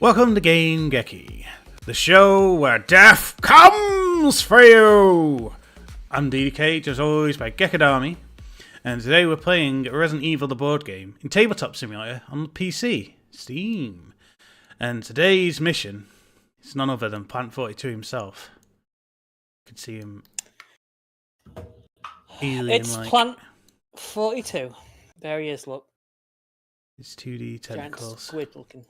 Welcome to Game-Geki, the show where death comes for you! I'm DDK, as always, by Gekidami, and today we're playing Resident Evil the board game in Tabletop Simulator on the PC, Steam. And today's mission is none other than Plant 42 himself. You can see him alien-like. It's Plant 42. There he is, look. His 2D tentacles. Giant squid looking.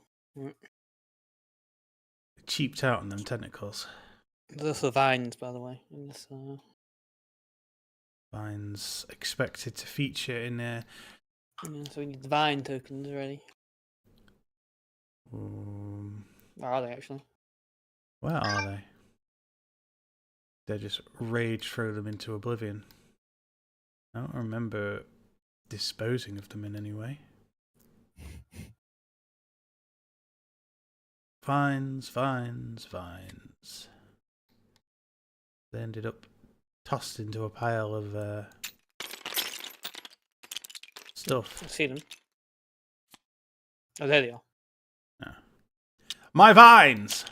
Cheaped out on them tentacles. Those are vines, by the way. In this, Vines expected to feature in there. yeah, so we need the vine tokens already. Where are they, actually? Where are they? They just rage throw them into oblivion. I don't remember disposing of them in any way. Vines. They ended up tossed into a pile of stuff. I see them. Oh, there they are. Oh. My vines!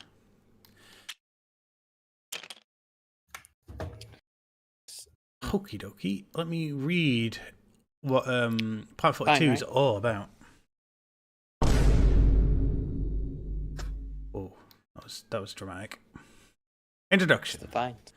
Okie dokie. Let me read what Part 42 is all about. Oh, that was dramatic. Introduction. The vines.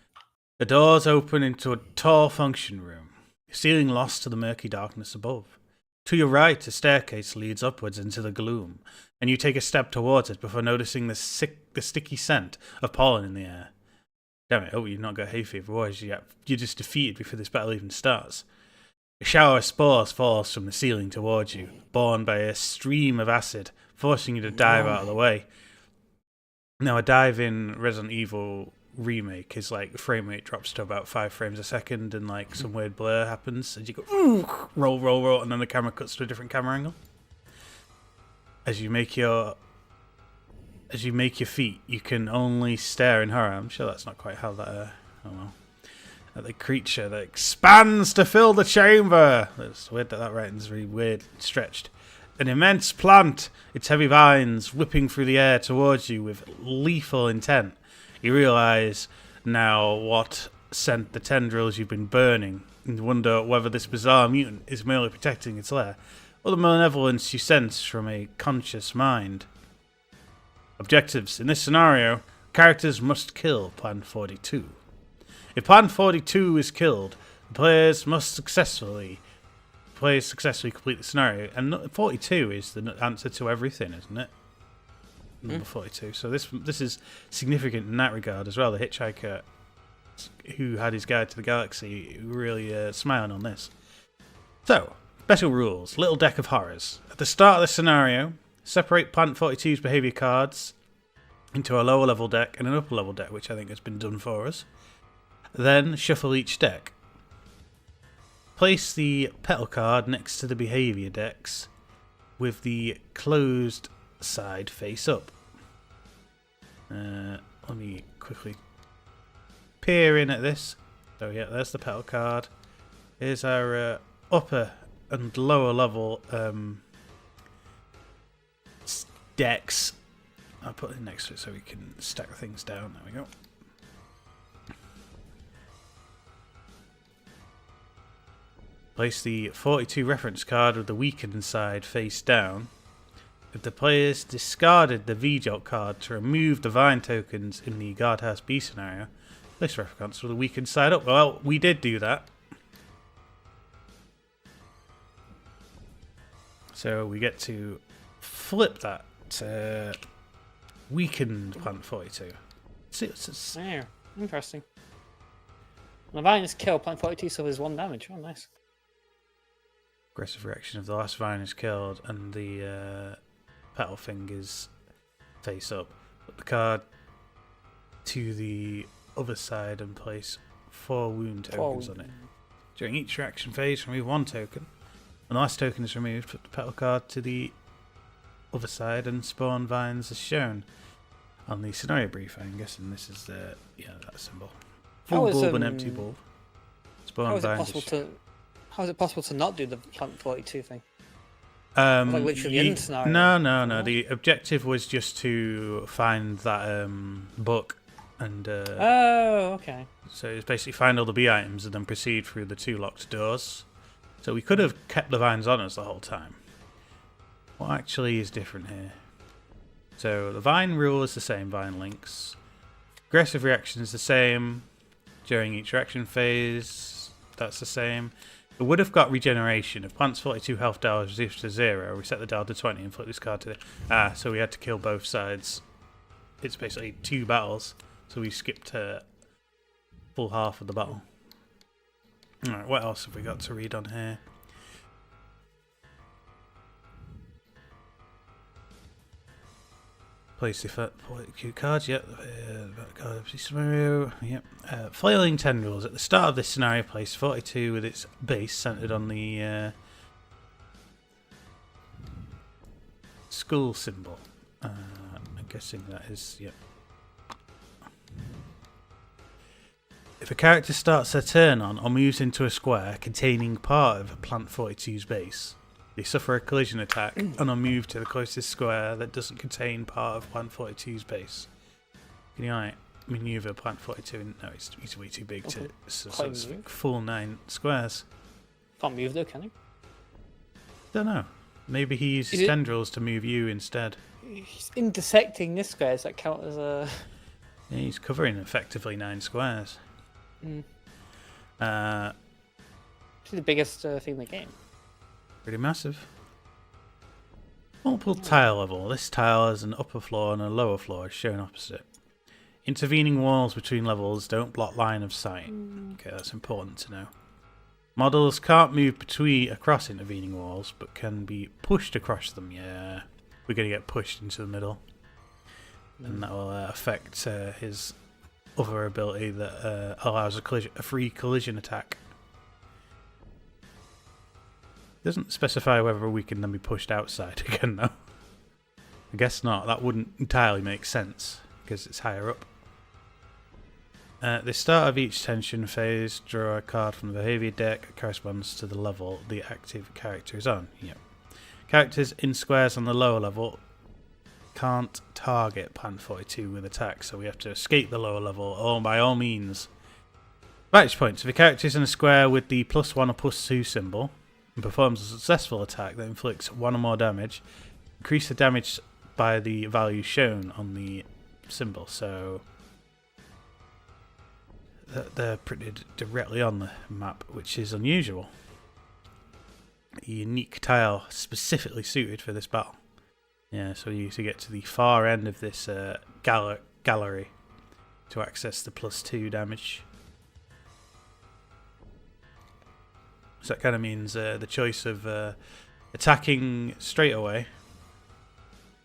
The doors open into a tall function room, ceiling lost to the murky darkness above. To your right, a staircase leads upwards into the gloom, and you take a step towards it before noticing the sticky scent of pollen in the air. Damn it, you've not got hay fever, boys. You're just defeated before this battle even starts. A shower of spores falls from the ceiling towards you, borne by a stream of acid, forcing you to dive out of the way. Now, a dive in Resident Evil remake is like the frame rate drops to about 5 frames a second, and like some weird blur happens, and you go ooh, roll, and then the camera cuts to a different camera angle. As you make your feet, you can only stare in horror. I'm sure that's not quite how that. Oh well. At the creature that expands to fill the chamber. It's weird that writing's really weird, stretched. An immense plant, its heavy vines whipping through the air towards you with lethal intent. You realise now what sent the tendrils you've been burning, and wonder whether this bizarre mutant is merely protecting its lair, or the malevolence you sense from a conscious mind. Objectives. In this scenario, characters must kill Plan 42. If Plan 42 is killed, the players successfully complete the scenario, and 42 is the answer to everything, isn't it? Number 42. So this is significant in that regard as well. The hitchhiker who had his guide to the galaxy really smiling on this. So, special rules. Little deck of horrors. At the start of the scenario, separate Plant 42's behaviour cards into a lower level deck and an upper level deck, which I think has been done for us. Then shuffle each deck. Place the petal card next to the behaviour decks with the closed side face up. Let me quickly peer in at this. So yeah, there's the petal card. Here's our upper and lower level decks. I'll put it next to it so we can stack things down. There we go. Place the 42 reference card with the weakened side face down. If the players discarded the V-Jolt card to remove the vine tokens in the Guardhouse B scenario, place reference with the weakened side up. Well, we did do that. So we get to flip that to weakened Plant 42. Yeah, interesting. The vines kill Plant 42, so there's 1 damage. Oh, nice. Aggressive reaction if the last vine is killed and the petal thing is face up. Put the card to the other side and place 4 wound tokens on it. During each reaction phase, remove 1 token. When the last token is removed, put the petal card to the other side and spawn vines as shown on the scenario brief. I'm guessing this is that symbol. Full bulb and empty bulb. Spawn vines. How is it possible to not do the Plant 42 thing? Like literally the end scenario. No. The objective was just to find that book, and Oh, okay. so it's basically find all the B items and then proceed through the 2 locked doors. So we could have kept the vines on us the whole time. What actually is different here? So the vine rule is the same, vine links. Aggressive reaction is the same during each reaction phase. That's the same. It would have got regeneration. If plant's 42 health dial is reduced to 0, we set the dial to 20 and flip this card to the... so we had to kill both sides. It's basically 2 battles. So we skipped full half of the battle. Alright, what else have we got to read on here? Place the cue cards, yep. Card of scenario, yep. Flailing tendrils. At the start of this scenario, place 42 with its base centered on the skull symbol. I'm guessing that is, yep. If a character starts their turn on or moves into a square containing part of Plant 42's base, they suffer a collision attack and are moved to the closest square that doesn't contain part of Plant 42's base. Can you maneuver Plant 42? No, he's way too big to. So it's full 9 squares. Can't move though, can he? Don't know. Maybe he uses tendrils to move you instead. He's intersecting this square. Does that count as a? Yeah, he's covering effectively 9 squares. It's the biggest thing in the game. Pretty massive. Multiple tile level. This tile has an upper floor and a lower floor, as shown opposite. Intervening walls between levels don't block line of sight. Okay, that's important to know. Models can't move across intervening walls, but can be pushed across them. Yeah, we're going to get pushed into the middle. And that will affect his other ability that allows a free collision attack. Doesn't specify whether we can then be pushed outside again, though. I guess not. That wouldn't entirely make sense because it's higher up. At the start of each tension phase, draw a card from the behavior deck that corresponds to the level the active character is on. Yep. Characters in squares on the lower level can't target Plant 42 with attacks, so we have to escape the lower level by all means. Vantage points. If a character is in a square with the +1 or +2 symbol and performs a successful attack that inflicts 1 or more damage, increase the damage by the value shown on the symbol. So they're printed directly on the map, which is unusual. A unique tile specifically suited for this battle. Yeah, so you need to get to the far end of this gallery to access the +2 damage. So that kind of means the choice of attacking straight away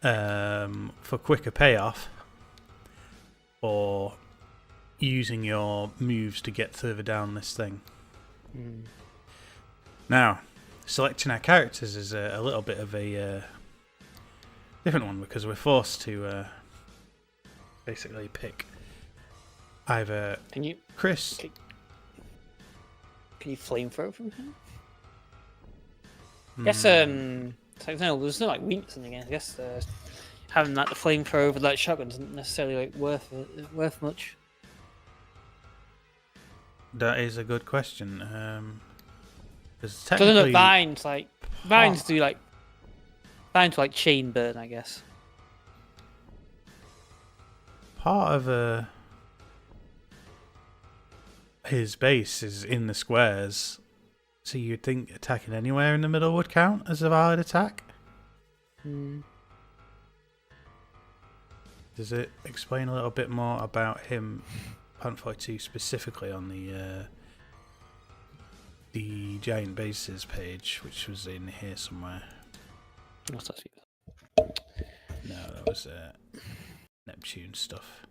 for quicker payoff, or using your moves to get further down this thing. Now, selecting our characters is a little bit of a different one, because we're forced to basically pick either Chris. Can you flamethrower from him? I guess there's no like weakness in the game. I guess having like the flamethrower over that shotgun isn't necessarily like worth much. That is a good question. Because technically, vines do like chain burn, I guess. Part of his base is in the squares, so you'd think attacking anywhere in the middle would count as a valid attack. Does it explain a little bit more about him, Plant 42, specifically on the giant bases page, which was in here somewhere? What's that? No, that was Neptune stuff.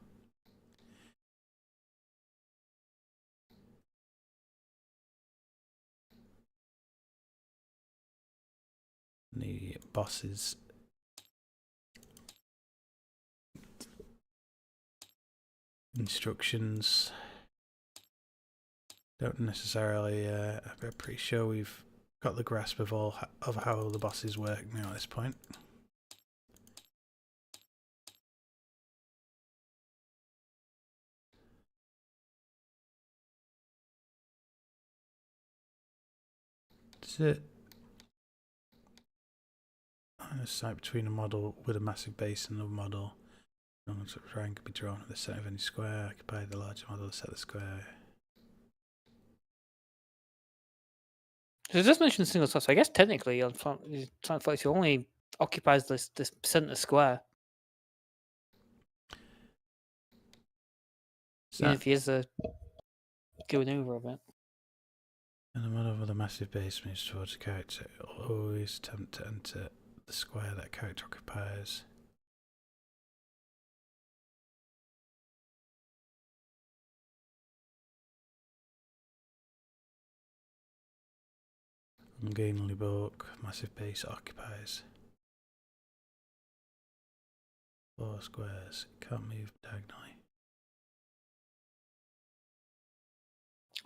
The bosses. Instructions. Don't necessarily. I'm pretty sure we've got the grasp of how the bosses work now at this point. That's it. A site between a model with a massive base and another model. Long sort of triangle can be drawn at the centre of any square. Occupy the larger model to set the square. So it just mentioned single slot. So I guess technically on Final Fantasy only occupies this center square. Even if he is going over a bit. And the model with a massive base moves towards the character. It will always attempt to enter the square that character occupies. Ungainly bulk, massive base occupies 4 squares. It can't move diagonally.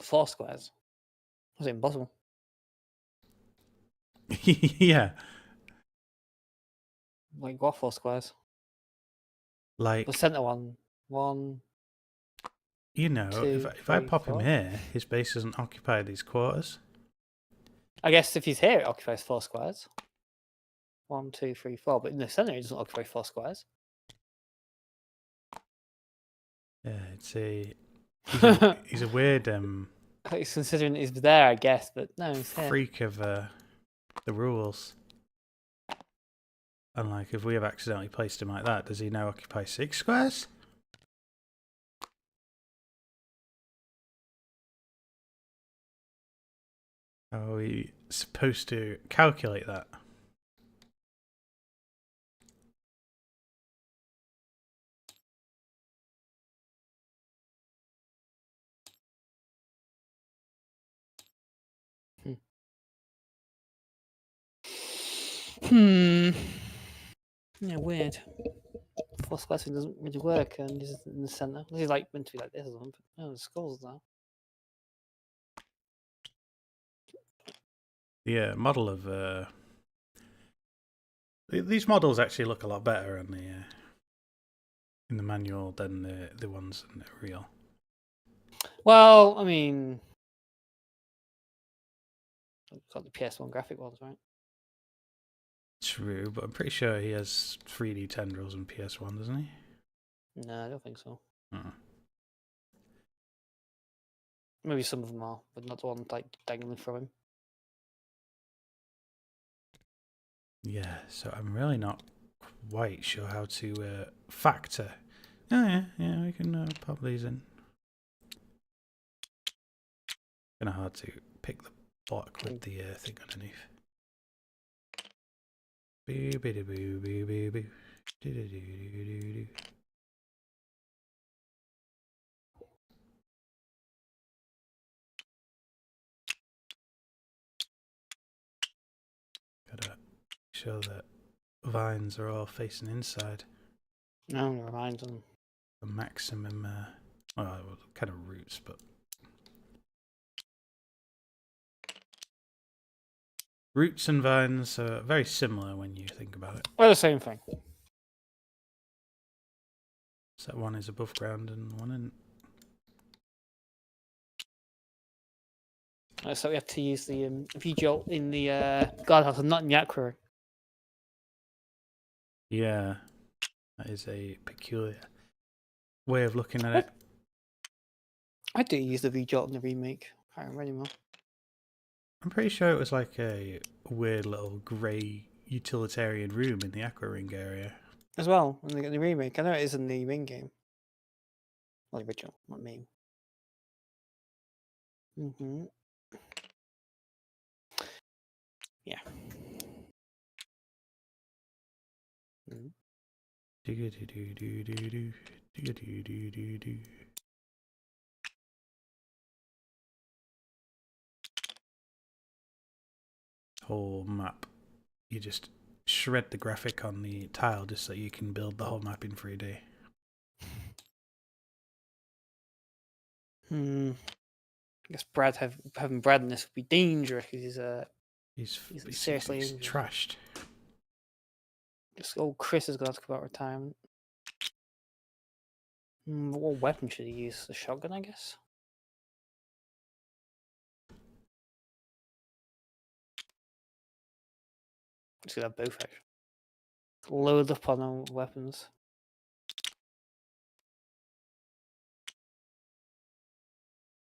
4 squares. Was it impossible? Yeah. Like what 4 squares? Like, The center one. 1. you know, 2, if I 3, pop 4. him here, his base doesn't occupy these quarters. I guess if he's here, it occupies 4 squares. 1, 2, 3, 4. But in the center, it doesn't occupy 4 squares. Yeah, it's he's a weird He's considering he's there, I guess, but no, he's here. freak of the rules. And like, if we have accidentally placed him like that, does he now occupy 6 squares? How are we supposed to calculate that? Yeah, weird. 4 squares thing doesn't really work, and he's in the center. This is like meant to be like this or something. But no, the skulls now. Yeah, model of these models actually look a lot better on the in the manual than the ones in the real. Well, I mean, I've got the PS1 graphic ones, right? True, but I'm pretty sure he has 3D tendrils in PS1, doesn't he? No, I don't think so. Uh-uh. Maybe some of them are, but not the one like dangling from him. Yeah, so I'm really not quite sure how to factor. Oh yeah, we can pop these in. Kind of hard to pick the block with the thing underneath. Boo boo boo boo boo boo. Do do do do do do. Gotta make sure that vines are all facing inside. No, never mind them. The maximum, well, kind of roots, but roots and vines are very similar when you think about it. Well, the same thing. So one is above ground and one isn't. So we have to use the V-jolt in the guardhouse and not in the aquarium. Yeah, that is a peculiar way of looking at it. I do use the V-jolt in the remake. I can't remember anymore. I'm pretty sure it was like a weird little grey utilitarian room in the Aqua Ring area. As well, in the remake. I know it is in the Ring game. Well, the original, not me. Mm-hmm. Yeah. Mm-hmm. Whole map. You just shred the graphic on the tile just so you can build the whole map in 3D. I guess having Brad in this would be dangerous because he's He's seriously he's injured. trashed. This old Chris is going to have to come out of retirement. What weapon should he use? The shotgun, I guess? He's going to have both, actually. Load up on weapons.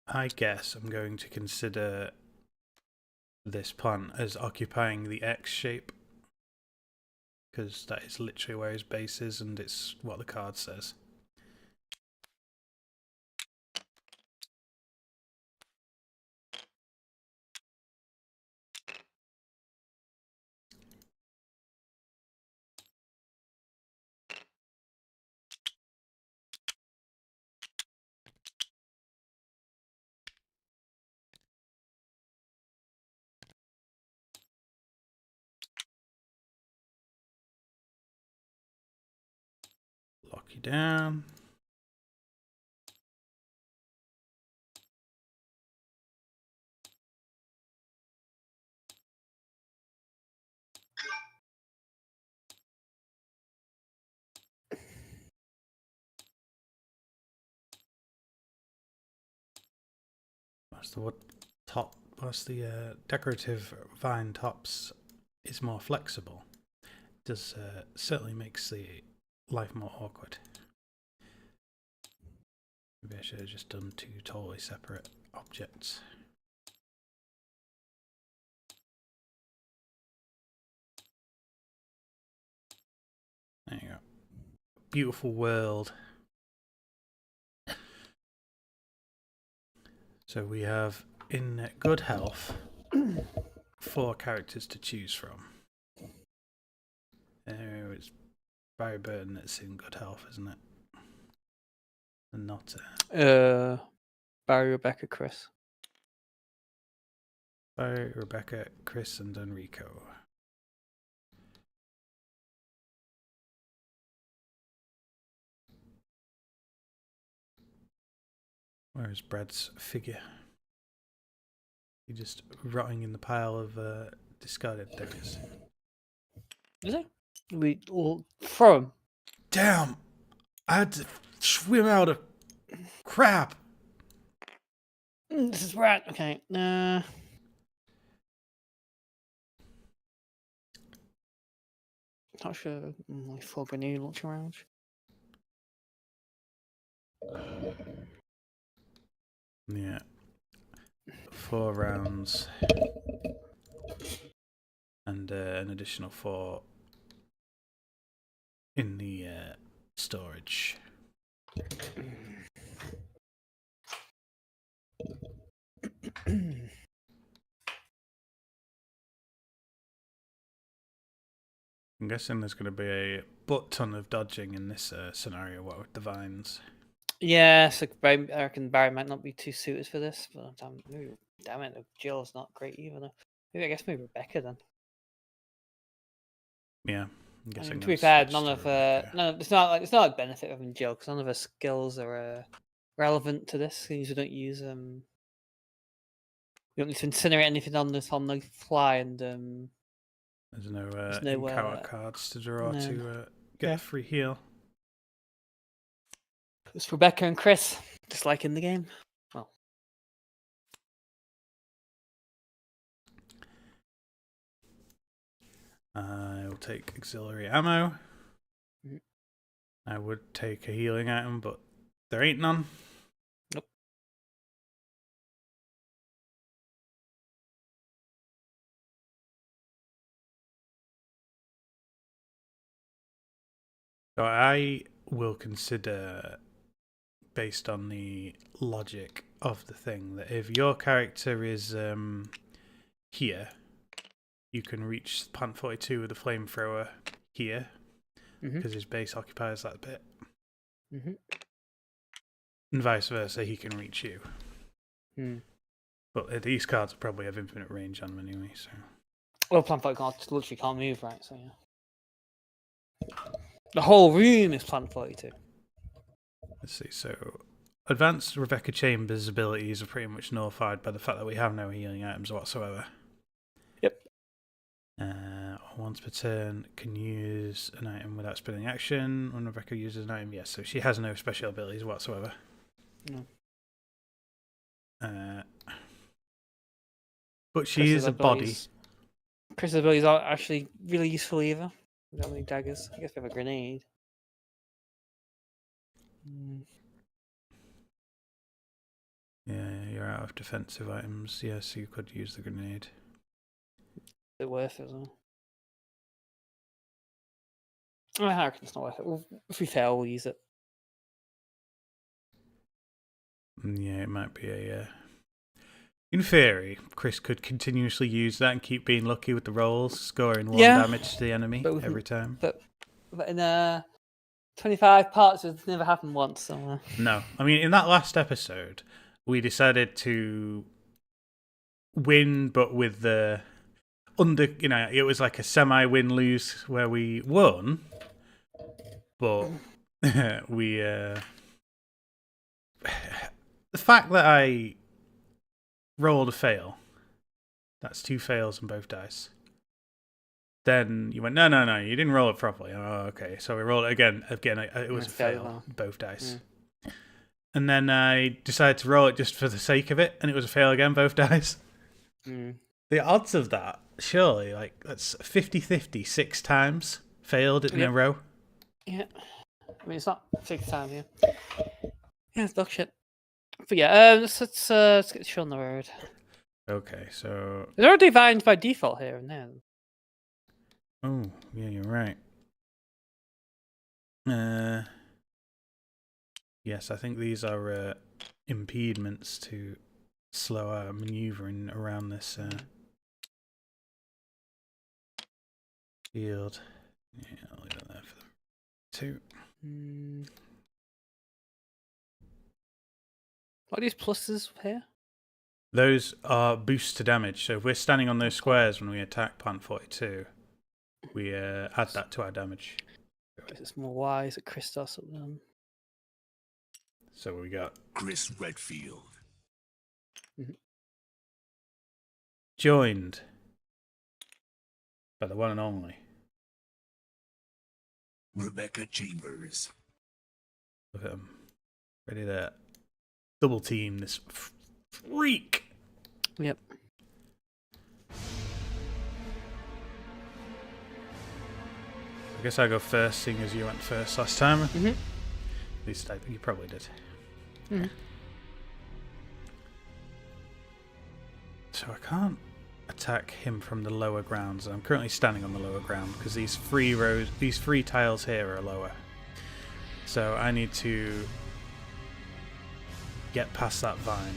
I guess I'm going to consider this plant as occupying the X shape, because that is literally where his base is, and it's what the card says. Lock you down. What's the wood top? What's the decorative vine tops is more flexible. Does certainly makes the life more awkward. Maybe I should have just done 2 totally separate objects. There you go. Beautiful world. So we have in good health 4 characters to choose from. It's Barry Burton that's in good health, isn't it? And not Barry, Rebecca, Chris. Barry, Rebecca, Chris, and Enrico. Where is Brad's figure? He just rotting in the pile of discarded daggers. Is it? We all throw him. Damn! I had to swim out of crap! This is right. Okay. Not sure. Like 4 grenade launcher rounds. Yeah. 4 rounds. And an additional 4 in the storage. I'm guessing there's going to be a butt ton of dodging in this scenario, what with the vines. Yeah, so I reckon Barry might not be too suited for this, but damn it, Jill's not great either. Though. Maybe I guess maybe Rebecca then. Yeah, I'm guessing. To be fair, none of it's not like benefit of having Jill because none of her skills are relevant to this. We don't use You don't need to incinerate anything on the fly, and there's no encounter cards to draw to get a free heal. It's Rebecca and Chris, just like in the game. Well, I will take auxiliary ammo. I would take a healing item, but there ain't none. Nope. So I will consider, based on the logic of the thing, that if your character is here, you can reach Pant 42 with a flamethrower here, because his base occupies that bit. And vice versa, he can reach you. But these cards probably have infinite range on them anyway, so... Well, Plant 42 literally can't move, right, so yeah. The whole room is Plant 42. Let's see, so... Advanced Rebecca Chambers' abilities are pretty much nullified by the fact that we have no healing items whatsoever. Yep. Once per turn, can use an item without spending action. When Rebecca uses an item, yes. So she has no special abilities whatsoever. No. But she is a body. Chris's abilities aren't actually really useful either. We don't need daggers. I guess we have a grenade. Yeah, you're out of defensive items. Yes, you could use the grenade. It's worth it as well. I reckon it's not worth it. If we fail, we'll use it. Yeah, it might be a... In theory, Chris could continuously use that and keep being lucky with the rolls, scoring 1 damage to the enemy every time. But in 25 parts, it's never happened once. So, No. I mean, in that last episode, we decided to win, but with the... it was like a semi-win-lose where we won, but we... the fact that I rolled a fail, that's 2 fails on both dice. Then you went, no, you didn't roll it properly. Oh, okay. So we rolled it again. It was a fail, both dice. Yeah. And then I decided to roll it just for the sake of it, and it was a fail again, both dice. The odds of that, surely, that's 50-50, 6 times failed in a row. Yeah. I mean, it's not 6 times, yeah. Yeah, it's dog shit. But yeah, let's get the show on the road. Okay, so... There are divines by default here and there. Oh, yeah, you're right. Yes, I think these are impediments to slow our manoeuvring around this field. Yeah, I'll leave it there for 2. What are these pluses here? Those are boosts to damage. So if we're standing on those squares when we attack Plant 42, we add that to our damage. It's more wise at Christos up there. So we got Chris Redfield. Joined by the one and only Rebecca Chambers. Look at him. Ready to double team this freak. Yep. I guess I'll go first, seeing as you went first last time. At least I think you probably did. So I can't attack him from the lower grounds. I'm currently standing on the lower ground because these 3 tiles here are lower. So I need to get past that vine.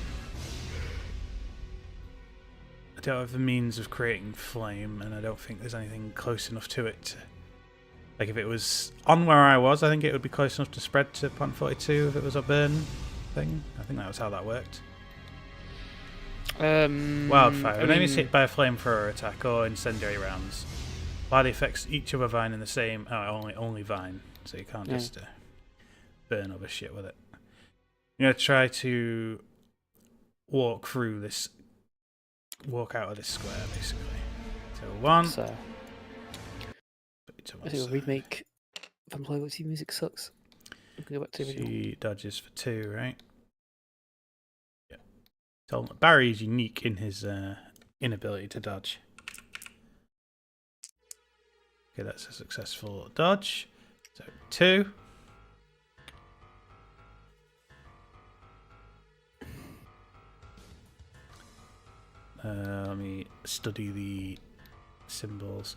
I don't have the means of creating flame, and I don't think there's anything close enough to it. Like, if it was on where I was, I think it would be close enough to spread to Plant 42 if it was a burn thing. I think that was how that worked. Wildfire. When enemies hit by a flamethrower attack or incendiary rounds, fire affects each other vine in the same... only vine, so you can't just burn other shit with it. I'm going to try to walk out of this square, basically. So 1... So... I think a remake Van Playboxy music sucks. We can go back to the original. She dodges for 2, right? Yeah. So Barry is unique in his inability to dodge. Okay, that's a successful dodge. So 2. Let me study the symbols.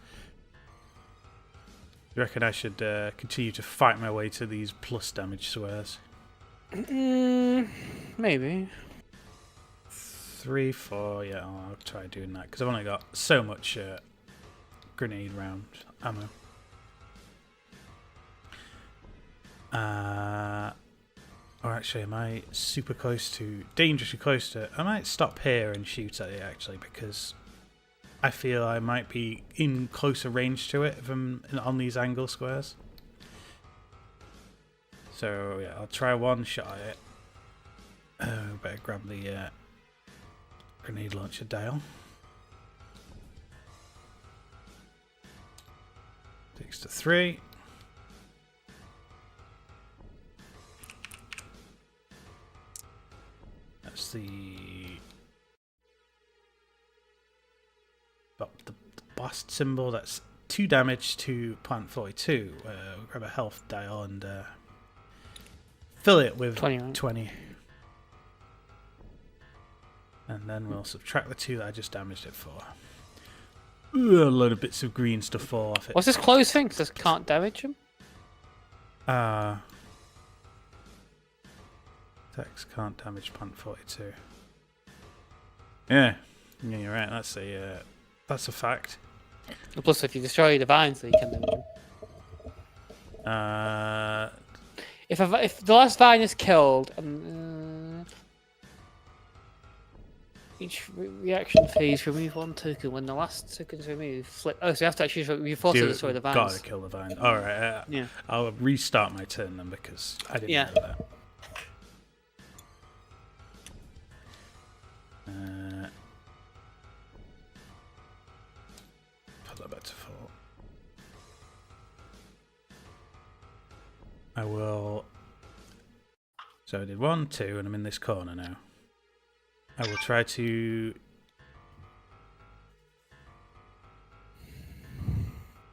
You reckon I should continue to fight my way to these plus damage squares? Maybe. 3, 4, yeah, I'll try doing that, because I've only got so much grenade round ammo. Or actually, am I super close to... dangerously close to... I might stop here and shoot at it, actually, because... I feel I might be in closer range to it on these angle squares. So yeah, I'll try one shot at it. Better grab the grenade launcher dial. takes to 3. That's the blast symbol. That's 2 damage to plant 42. We'll grab a health dial and fill it with 20. And then we'll subtract the 2 that I just damaged it for. Ooh, a load of bits of green stuff fall off it. What's this close thing? It says can't damage him? Text can't damage plant 42. Yeah, you're right. That's a fact. Plus, if you destroy the vines, then you can damage him. If the last vine is killed, each reaction phase remove 1 token. When the last token is removed, flip. Oh, so you have to actually you force to destroy the vines. Gotta kill the vine. All right. Yeah. I'll restart my turn then because I didn't know that. Put that back to 4. I will. So I did 1, 2, and I'm in this corner now. I will try to.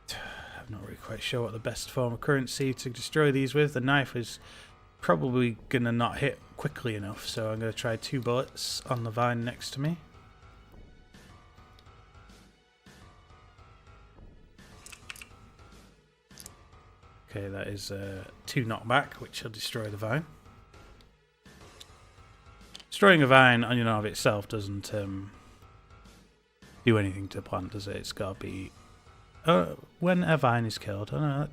I'm not really quite sure what the best form of currency to destroy these with. The knife is probably gonna not hit quickly enough, so I'm gonna try 2 bullets on the vine next to me. Okay, that is 2 knockback, which will destroy the vine. Destroying a vine on and of itself doesn't do anything to the plant, does it? It's got to be when a vine is killed. Oh no, that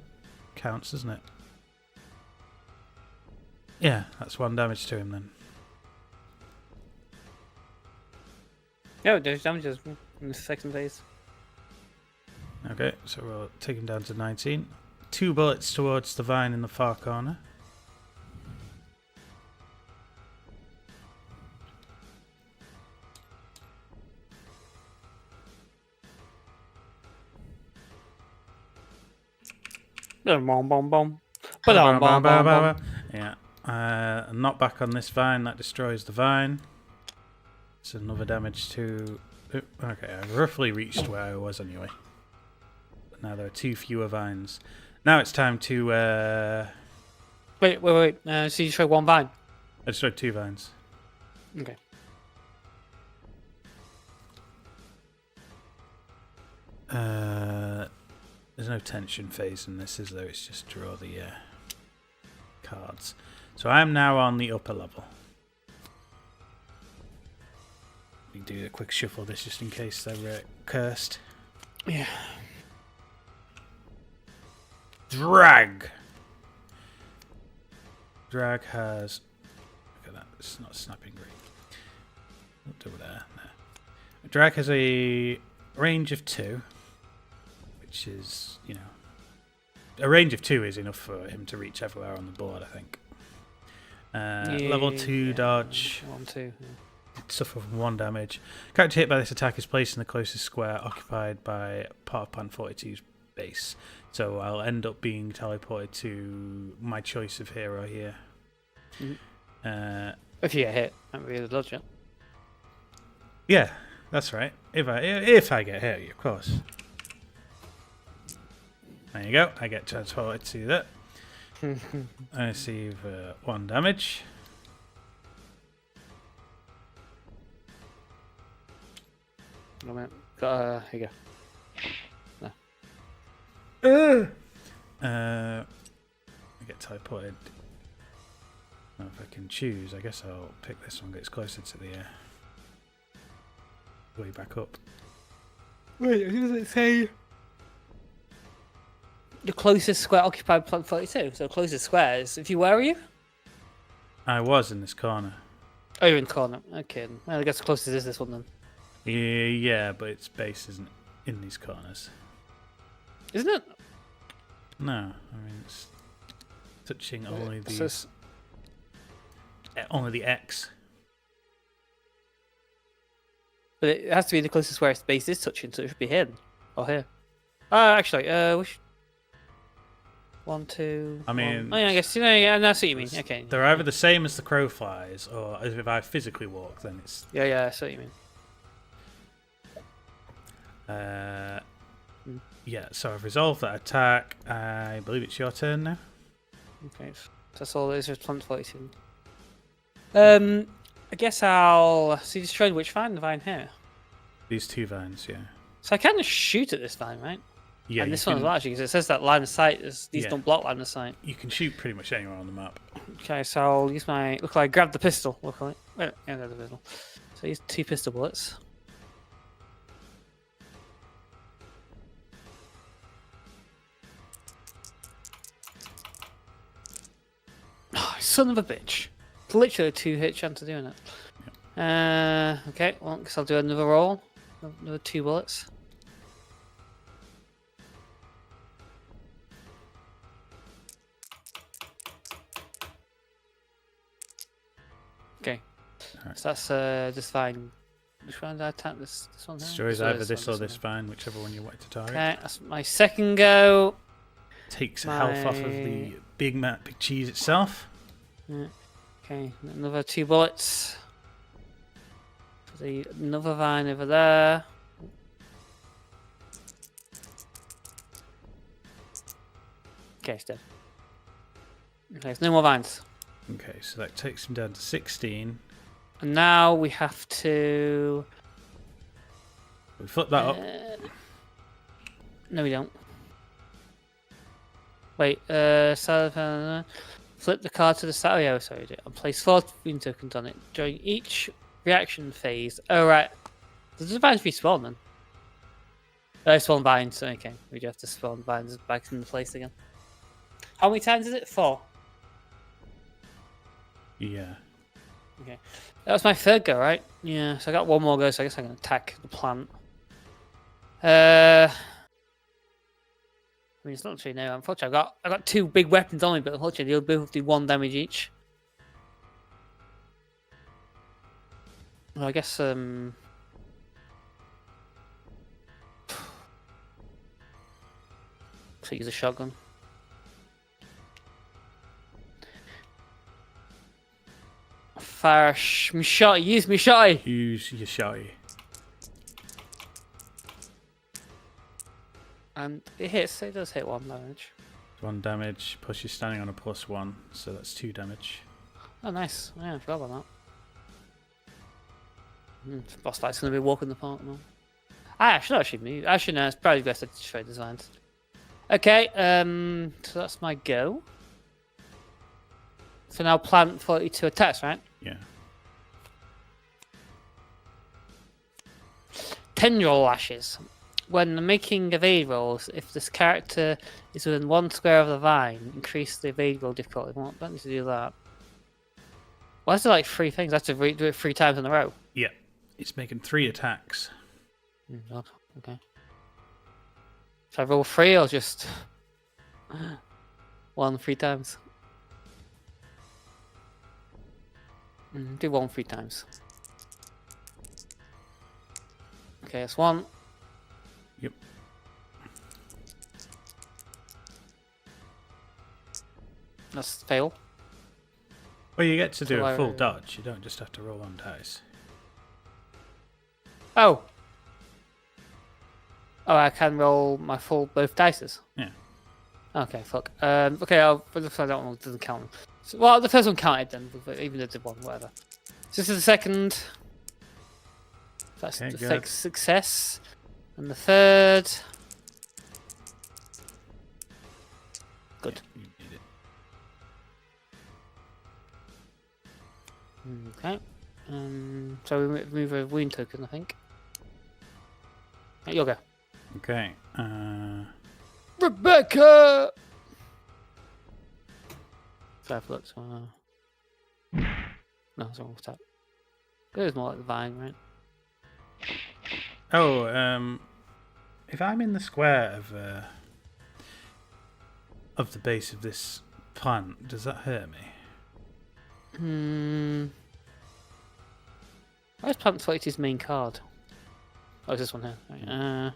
counts, doesn't it? Yeah, that's 1 damage to him then. Yeah, there's damages in the second phase. Okay, so we'll take him down to 19. 2 bullets towards the vine in the far corner. Bomb, bomb, bomb. Yeah. Knock back on this vine. That destroys the vine. It's another damage to... Okay, I roughly reached where I was anyway. But now there are 2 fewer vines. Now it's time to... Wait. So you destroy 1 vine? I destroyed 2 vines. Okay. There's no tension phase in this, is there? It's just draw the cards. So I am now on the upper level. We do a quick shuffle of this just in case they're cursed. Yeah. Drag. Drag has... Look at that. It's not snapping great. Not over there. No. Drag has a range of 2. Which is, you know... A range of 2 is enough for him to reach everywhere on the board, I think. Level 2 dodge. 1, 2. Yeah. Suffer from 1 damage. Character hit by this attack is placed in the closest square occupied by part of Plan 42's base. So I'll end up being teleported to my choice of hero here. Mm-hmm. If you get hit, that would be the dodge it. Yeah, that's right. If I get hit, of course. There you go. I get transported to that. I receive 1 damage. Oh, man. Here you go. I get teleported. Well, if I can choose, I guess I'll pick this one. Gets closer to the way back up. Wait, who does it say? The closest square occupied Plan 42. So closest squares. If you where are you? I was in this corner. Oh, you're in the corner. Okay. Well, I guess the closest is this one then. Yeah, but its base isn't in these corners. Isn't it? No, I mean it's touching only the only the X. But it has to be the closest where its base is touching, so it should be here or here. Actually, 1, 2. I mean, 1. Oh, yeah, I guess yeah, that's what you mean. Okay. They're either the same as the crow flies, or if I physically walk, then it's. Yeah, I see what you mean. Yeah, so I've resolved that attack. I believe it's your turn now. Okay, so that's all there is with plant 42. I guess I'll. So you destroyed which vine? The vine here. These 2 vines, yeah. So I can just shoot at this vine, right? Yeah, and you this one as can- well, actually, because it says that line of sight. These Yeah. don't block line of sight. You can shoot pretty much anywhere on the map. Okay, so I'll use my. Look like I grabbed the pistol. Look like. Wait, yeah, there's the pistol. So I use 2 pistol bullets. Oh, son of a bitch. It's literally a 2-hit chance of doing it. Okay, well, I guess I'll do another roll. Another 2 bullets. Okay. Alright. So that's just fine. Which one did I attack? This one here? Destroys Or either this or one, this vine, whichever one you want to target. Okay, that's my second go. Takes health off of the big cheese itself. Yeah. Okay, another 2 bullets. For another vine over there. Okay, it's dead. Okay, there's no more vines. Okay, so that takes him down to 16. And now we have to. We flip that up. No, we don't. Wait, flip the card to the side. Oh, yeah, sorry. And place 4 green tokens on it during each reaction phase. Oh, right. Does the vines respawn then? Oh, spawn vines. Okay, we do have to spawn vines back into place again. How many times is it? 4. Yeah. Okay. That was my third go, right? Yeah, so I got 1 more go, so I guess I can attack the plant. I mean, it's not actually no. Unfortunately, I got 2 big weapons on me, but unfortunately, they'll both do 1 damage each. Well, I guess so use a shotgun. Fire me shotty. Use me shotty. Use your shotty. And it hits. It does hit 1 damage. 1 damage. Plus you're standing on a +1, so that's 2 damage. Oh, nice. Yeah, I forgot about that. Boss fight's gonna be walking the park now. I should actually move. Actually, no. It's probably best to destroy designs. Okay. So that's my go. So now plant 42 attacks, right? Yeah. Tendril lashes. When making evade rolls, if this character is within 1 square of the vine, increase the evade roll difficulty. Well, I don't need to do that. Why is there like 3 things? I have to do it 3 times in a row. Yeah. It's making 3 attacks. God. Okay. Should I roll 3 or just 1 3 times? Do 1 3 times. Okay, that's 1. Yep. That's fail. Well, you get to do So a full dodge. You don't just have to roll on dice. Oh. Oh, I can roll my full both dices. Yeah. Okay, fuck. Okay, but the first one doesn't count. So, well, the first one counted then, even if the 1, whatever. So this is the second. That's Okay, the good. success. And the third. Good. Yeah, you need it. Okay. So we move a wound token, I think. Right, you'll go. Okay. Rebecca! Five looks. No, it's wrong with that. It was more like the vine, right? Oh, if I'm in the square of the base of this plant, does that hurt me? Where's Plant 42's main card? Oh, it's this one here. Right.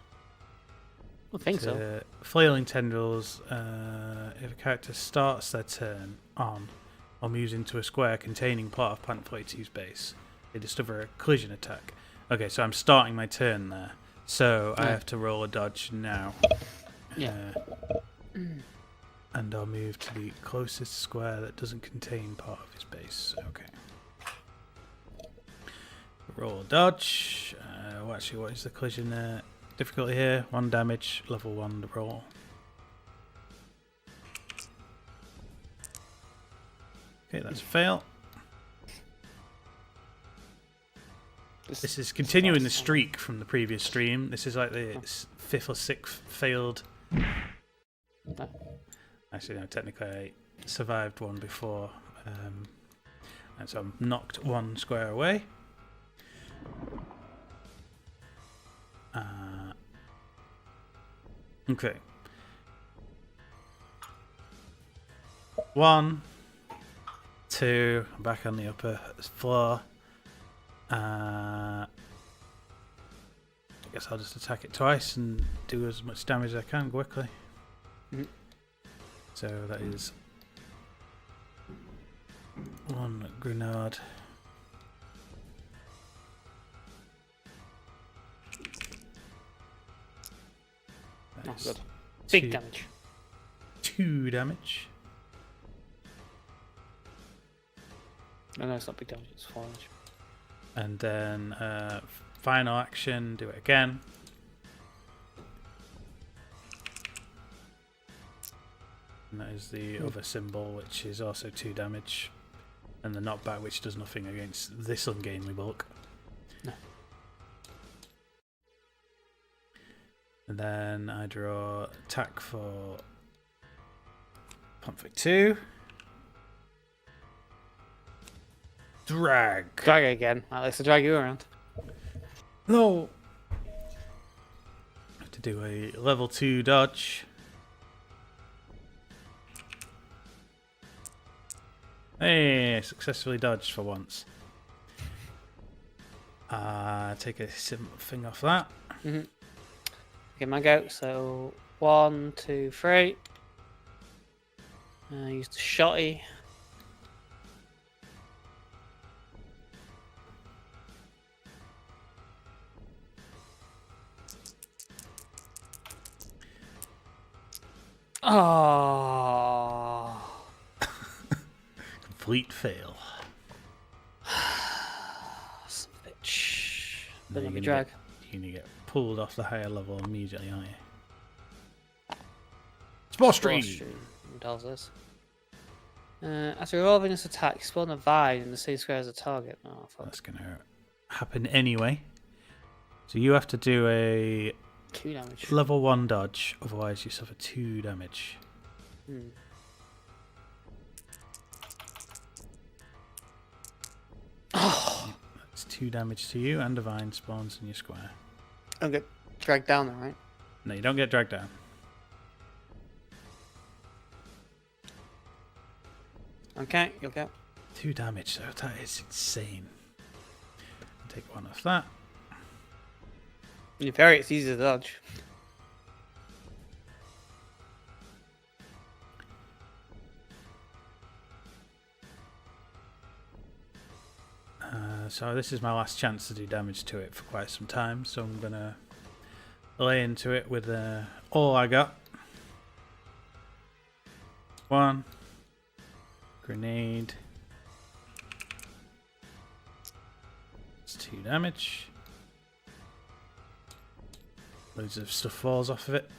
I think so. Flailing tendrils. If a character starts their turn on or moves into a square containing part of Plant 42's base, they discover a collision attack. Okay, so I'm starting my turn there. So I have to roll a dodge now. Yeah. And I'll move to the closest square that doesn't contain part of his base. Okay. Roll a dodge. Well, actually, what is the collision difficulty here? 1 damage, level 1 to roll. Okay, that's a fail. This is continuing the streak from the previous stream. This is like the 5th or 6th failed. Actually, no, technically I survived one before. And so I'm knocked 1 square away. Okay. 1, 2, I'm back on the upper floor. I guess I'll just attack it twice and do as much damage as I can quickly. So that is 1 grenade. Oh, good. Big damage. 2 damage. No, it's not big damage, it's 4 damage. And then final action, do it again. And that is the other symbol, which is also 2 damage. And the knockback, which does nothing against this ungainly bulk. No. And then I draw attack for Pump 2. Drag. Drag it again. At least I drag you around. No. I have to do a level 2 dodge. Hey, successfully dodged for once. Take a thing off that. Okay, my go. So 1, 2, 3. Use the shotty. Oh. Complete fail. Son of a bitch. Now But let you're me gonna drag. You're going to get pulled off the higher level immediately, aren't you? Spore Stream! What does this? After revolving this attack, spawn a vine in the same square as a target. Oh, fuck. That's going to happen anyway. So you have to do a 2 damage. level 1 dodge, otherwise you suffer 2 damage. Oh, That's 2 damage to you, and a vine spawns in your square. I'll get dragged down there, right? No, you don't get dragged down. Okay, you'll go. 2 damage, though. That is insane. Take 1 off that. In Fairy, it's easy to dodge. So this is my last chance to do damage to it for quite some time, so I'm going to lay into it with all I got. 1 grenade. It's 2 damage. Loads of stuff falls off of it.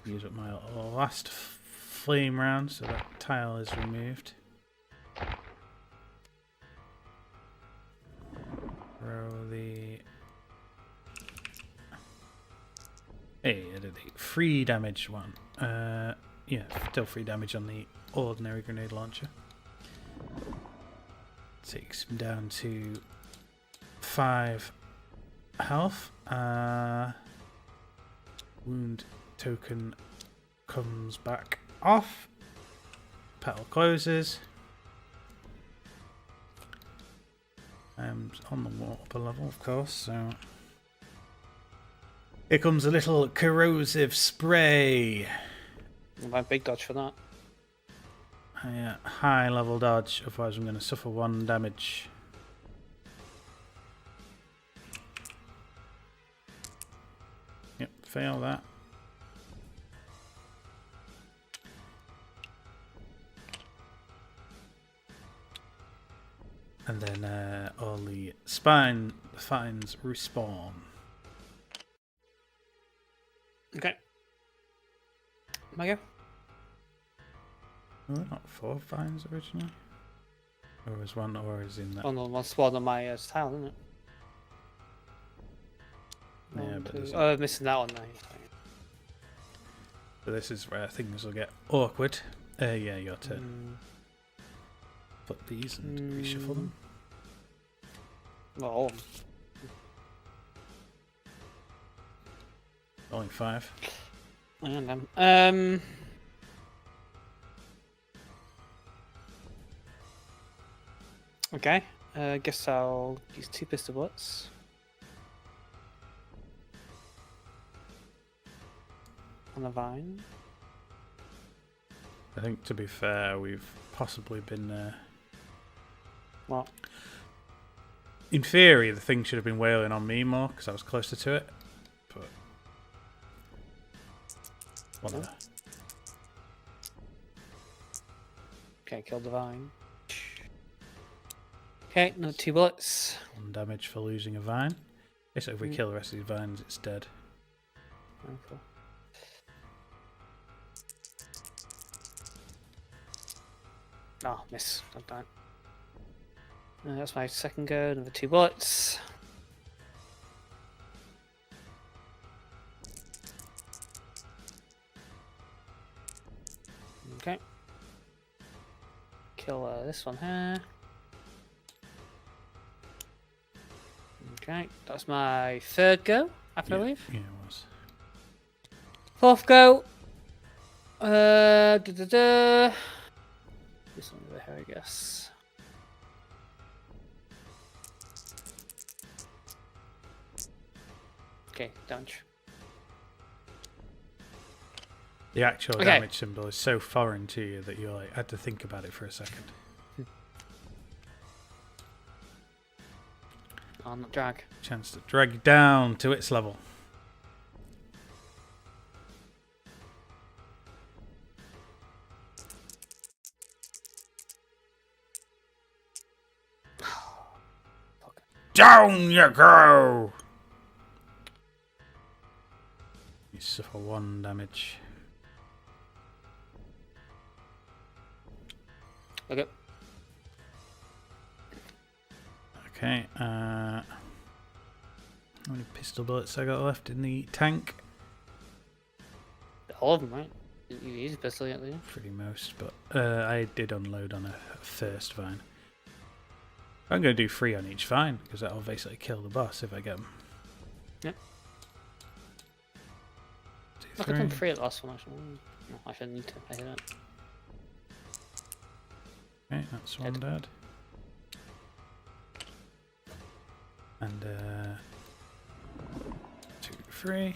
Use up my last flame round, so that tile is removed. Throw the... Hey, I did a 3 damage one. Yeah, still 3 damage on the ordinary grenade launcher. Takes him down to 5 health. Wound token comes back off. Petal closes. I'm on the upper level, of course, so Here comes a little corrosive spray. My big dodge for that. High level dodge, otherwise I'm going to suffer 1 damage. Yep, fail that. And then all the spines respawn. Okay. My go. Were there not 4 vines originally? Or was one or is in that? Oh no, one spawned on my tile, isn't it? Yeah, One, but two. there's Oh, I'm missing that one now. So this is where things will get awkward. Yeah, your turn. Put these and reshuffle them. Well, all of them. Only 5. And then, okay. Guess I'll use 2 pistol bullets. On the vine. I think, to be fair, we've possibly been... What? In theory, the thing should have been wailing on me more, because I was closer to it. But... whatever. Okay, killed the vine. Okay, no 2 bullets. 1 damage for losing a vine. So if we kill the rest of these vines, it's dead. Oh, cool. Oh, miss. Not that. That's my second go. Another 2 bullets. Okay. Kill this one here. Okay, that's my 3rd go, I believe. Yeah, it was. 4th go. This one over here, I guess. Okay, damage. The actual damage symbol is so foreign to you that you like had to think about it for a second. Oh, not drag. Chance to drag you down to its level. Down you go! You suffer 1 damage. Okay. Okay, how many pistol bullets I got left in the tank? All of them, right? You use a pistol yet, do you? Pretty most, but I did unload on a first vine. I'm going to do 3 on each vine, because that'll basically kill the boss if I get them. Yep. 2, I could 3. done 3 at the last one, actually. No, I shouldn't need to. I hear that. Okay, that's 1 dead. And 2, 3.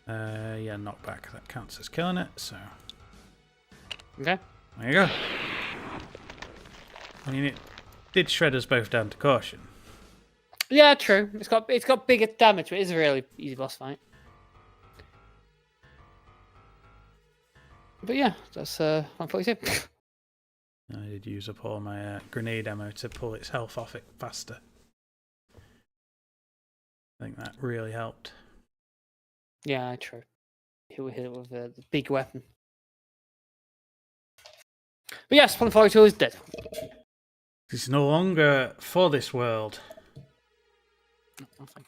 Yeah, knockback. That counts as killing it, so... Okay. There you go. I mean, it did shred us both down to caution. Yeah, true. It's got bigger damage, but it is a really easy boss fight. But yeah, that's 142. I did use up all my grenade ammo to pull its health off it faster. I think that really helped. Yeah, true. He will hit it with the big weapon. But yes, 142 is dead. It's no longer for this world. Nothing.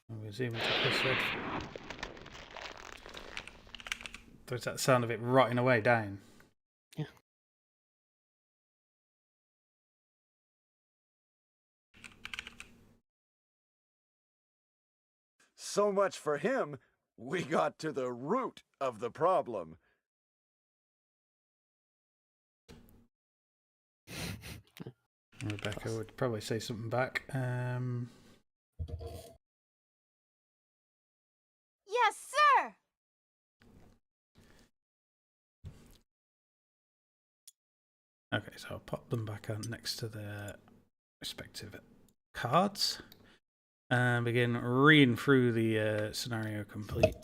We'll zoom into Chris Redfield. There's that sound of it rotting away, dying. Yeah. So much for him. We got to the root of the problem. Rebecca would probably say something back. Yes, sir! Okay, so I'll pop them back on next to their respective cards and begin reading through the scenario complete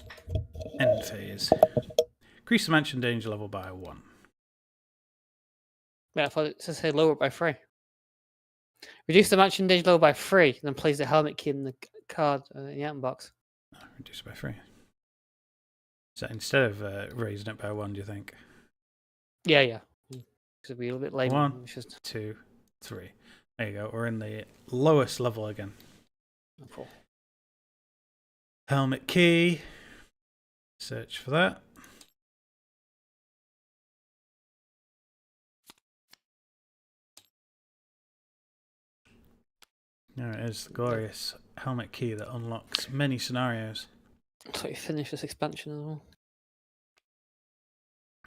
end phase. Increase the mansion danger level by 1. Yeah, I thought it said say lower it by 3. Reduce the mansion danger level by 3, then place the helmet key in the card in the item box. Oh, reduce it by 3. So instead of raising it by 1, do you think? Yeah. Because it'd be a little bit lame. 1, Just... 2, 3. There you go. We're in the lowest level again. Oh, cool. Helmet key. Search for that. There it is, the glorious helmet key that unlocks many scenarios. So you finish this expansion as well.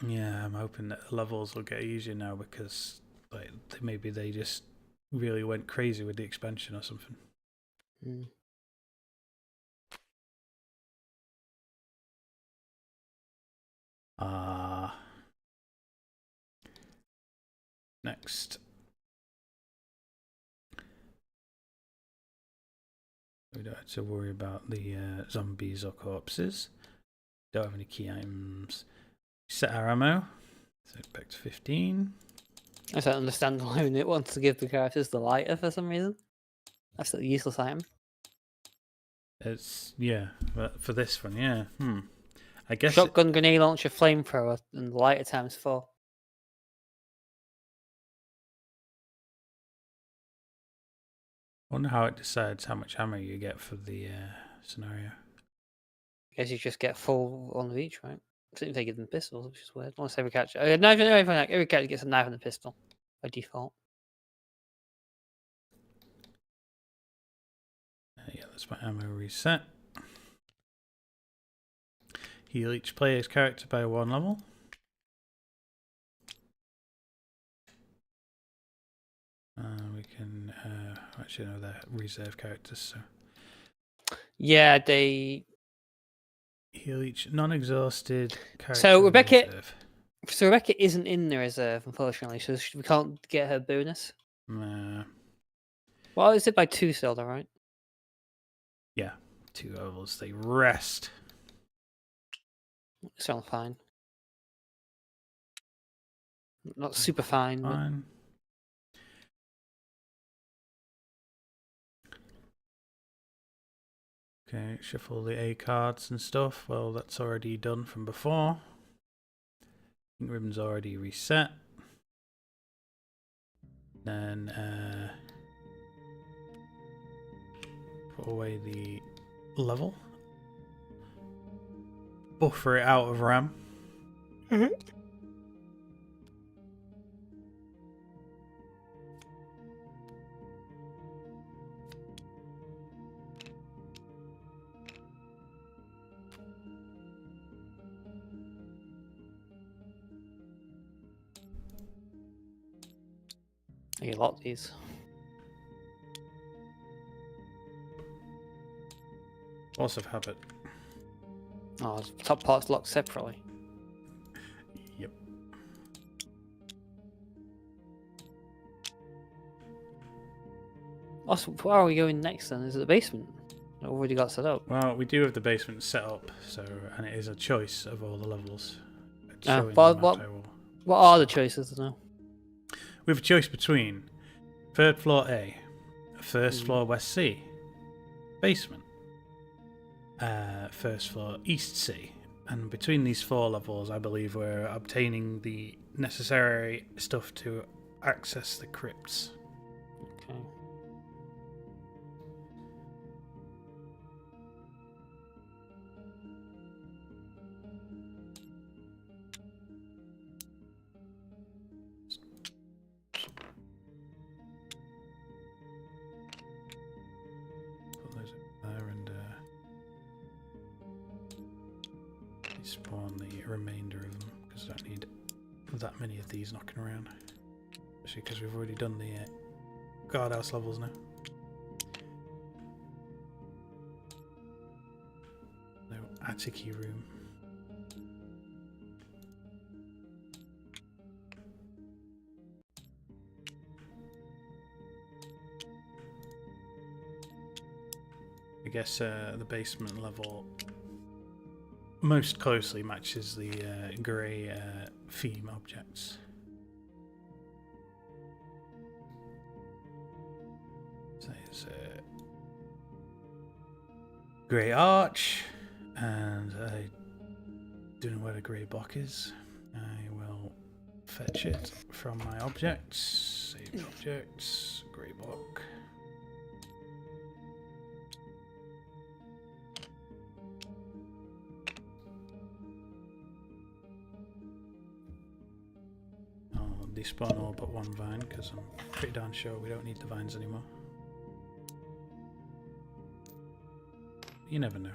Yeah, I'm hoping that the levels will get easier now because like maybe they just really went crazy with the expansion or something. Mm. Next. We don't have to worry about the zombies or corpses. Don't have any key items. Set our ammo. So back to 15. I don't understand why it wants to give the characters the lighter for some reason. That's a useless item. It's but for this one, yeah. I guess Shotgun, grenade launcher, flamethrower, and the lighter times 4. I wonder how it decides how much ammo you get for the scenario. I guess you just get full one of each, right? I think they give them pistols, which is weird. Almost every character, every character gets a knife and a pistol by default. Yeah, that's my ammo reset. Heal each player's character by 1 level. We can actually know they're reserve characters, so Yeah, they. heal each non-exhausted character. So Rebecca, reserve. Rebecca isn't in the reserve, unfortunately, so we can't get her bonus. Well, is it by 2 still, though, right? Yeah, 2 levels. They rest. Sound fine. Not super fine. Fine. Okay, shuffle the A cards and stuff. Well, that's already done from before. Pink ribbon's already reset. Then put away the level. Buffer it out of RAM. I get a lot of these. Force of habit. Oh, the top part's locked separately. Yep. Also, where are we going next then? Is it the basement? I've already got set up. Well, we do have the basement set up, so and it is a choice of all the levels. It's Ah, showing but the map I will- What are the choices now? We have a choice between 3rd floor A, 1st floor West C, basement, 1st floor East C, and between these 4 levels, I believe we're obtaining the necessary stuff to access the crypts. Okay. Put those up there and spawn the remainder of them because I don't need that many of these knocking around. Especially because we've already done the guardhouse levels now. No attic room. I guess the basement level most closely matches the grey theme objects. So there's a grey arch, and I don't know where the grey block is. I will fetch it from my objects. Save objects, grey block. Despawn all but one vine because I'm pretty darn sure we don't need the vines anymore. You never know.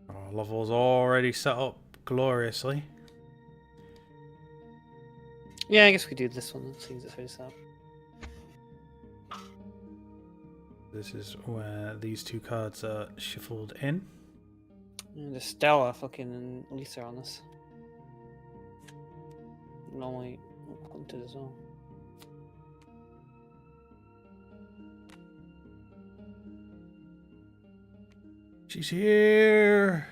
Our level's already set up gloriously. Yeah, I guess we do this one. It seems it's already set up. This is where these two cards are shuffled in. And the Stella fucking Lisa on us. Normally hunted as well. She's here.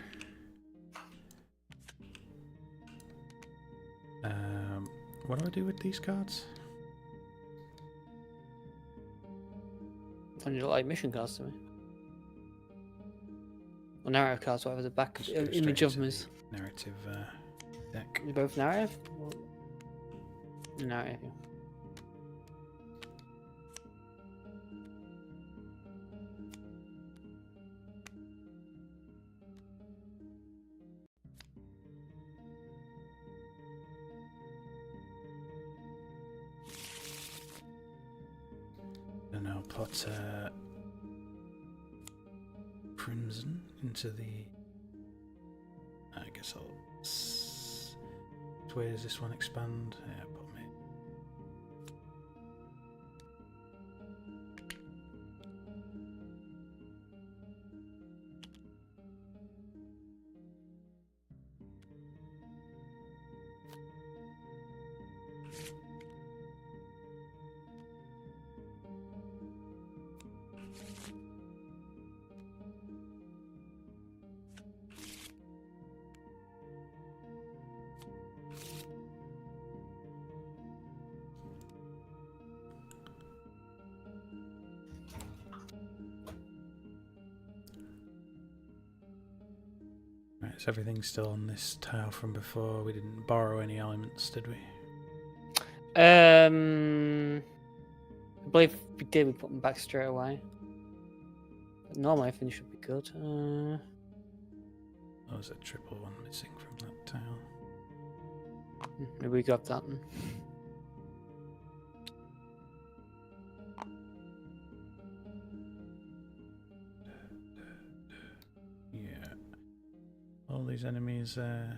What do I do with these cards? Find you like mission cards to me. Or narrative cards, whatever the back Just go image straight of them into is. the narrative deck. They're both narrative? Narrative, yeah. And I'll put Crimson into the. I guess I'll. Where does this one expand? Yeah, put me. Right, so everything's still on this tile from before. We didn't borrow any elements, did we? I believe we did. We put them back straight away. But normally, everything should be good. Oh, there's a triple one missing from that tile. Maybe we got that one. Yeah. All these enemies in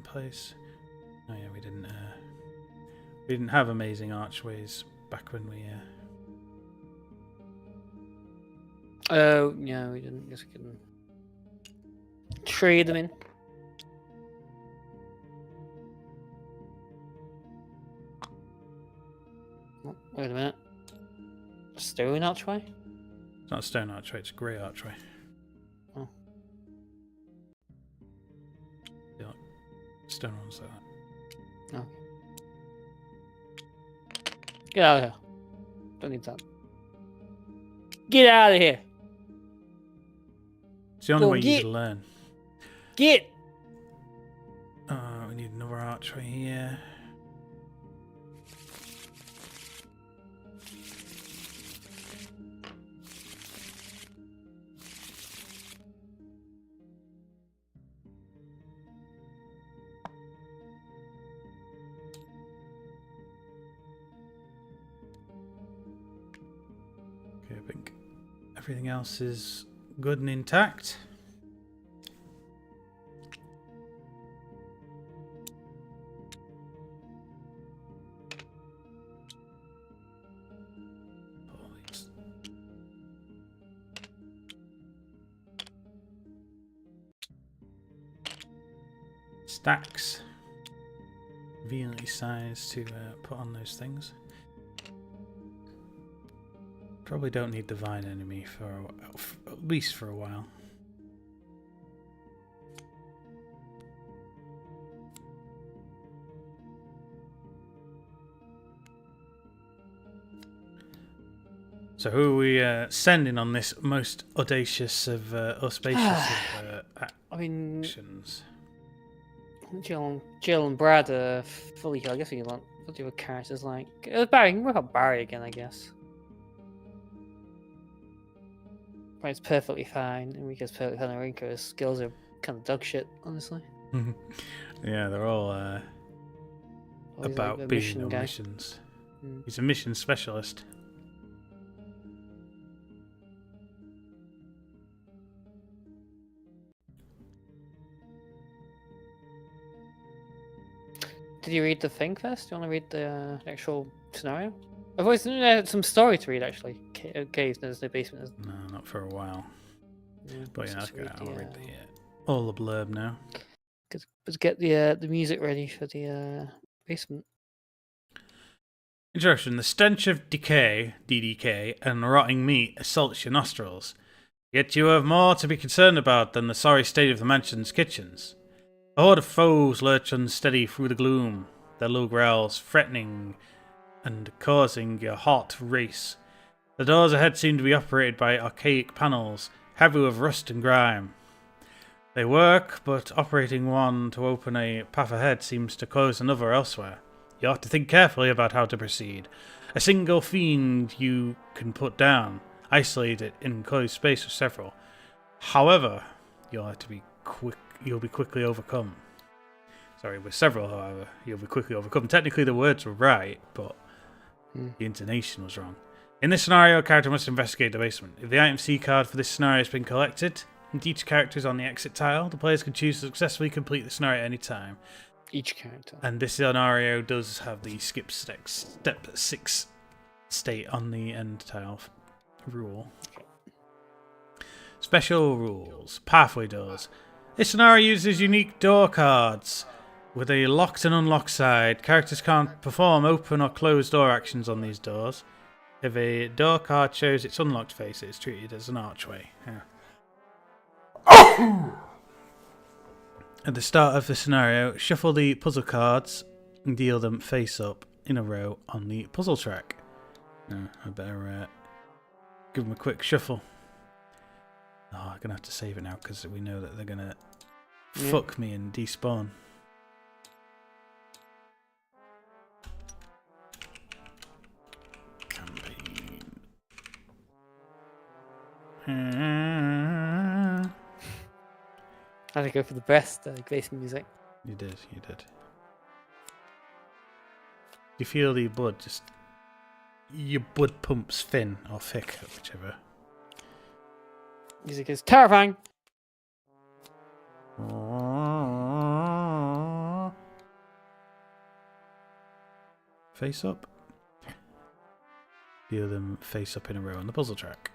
place. Oh yeah, we didn't have amazing archways back when we Oh, yeah, we didn't. Guess we can trade them in. Oh, wait a minute. Stone archway? It's not a stone archway, it's a grey archway. Oh. Yeah, stone ones like that. Oh. Get out of here. Don't need that. Get out of here. It's the only Go way you get- can learn. Get! We need another archway here. Okay, I think everything else is good and intact. stacks. Conveniently sized to put on those things. Probably don't need Divine Enemy for at least for a while. So who are we sending on this most audacious of auspicious of I mean, actions? Jill and Brad are fully healed. I guess we want what do characters like Barry. We can work on Barry again, I guess. Barry's perfectly fine. Enrico's perfectly fine. Enrico's skills are kind of dog shit, honestly. Yeah, they're all He's about like a being mission on guy. missions. Mm. He's a mission specialist. Did you read the thing first? Do you want to read the actual scenario? I've always some story to read actually. Caves, there's no basement. No, not for a while. But yeah, let's okay, I'll read the, all the blurb now. Let's get the music ready for the basement. Introduction. The stench of decay, DDK, and rotting meat assaults your nostrils. Yet you have more to be concerned about than the sorry state of the mansion's kitchens. A horde of foes lurch unsteady through the gloom, their low growls threatening and causing a hot race. The doors ahead seem to be operated by archaic panels, heavy with rust and grime. They work, but operating one to open a path ahead seems to close another elsewhere. You have to think carefully about how to proceed. A single fiend you can put down, isolate it in enclosed space with several. However, you'll be quickly overcome. Sorry, with several, however, you'll be quickly overcome. Technically, the words were right, but the intonation was wrong. In this scenario, a character must investigate the basement. If the item C card for this scenario has been collected, and each character is on the exit tile, the players can choose to successfully complete the scenario at any time. Each character. And this scenario does have the step 6 state on the end tile rule. Special rules. Pathway doors. This scenario uses unique door cards with a locked and unlocked side. Characters can't perform open or close door actions on these doors. If a door card shows its unlocked face, it is treated as an archway. Yeah. At the start of the scenario, shuffle the puzzle cards and deal them face up in a row on the puzzle track. I better give them a quick shuffle. Oh, I'm going to have to save it now because we know that they're going to fuck me and despawn. Campaign. I had to go for the best basement music. You did. You feel the blood just... Your blood pumps thin or thick, whichever. Music is terrifying. Face up. Deal them face up in a row on the puzzle track.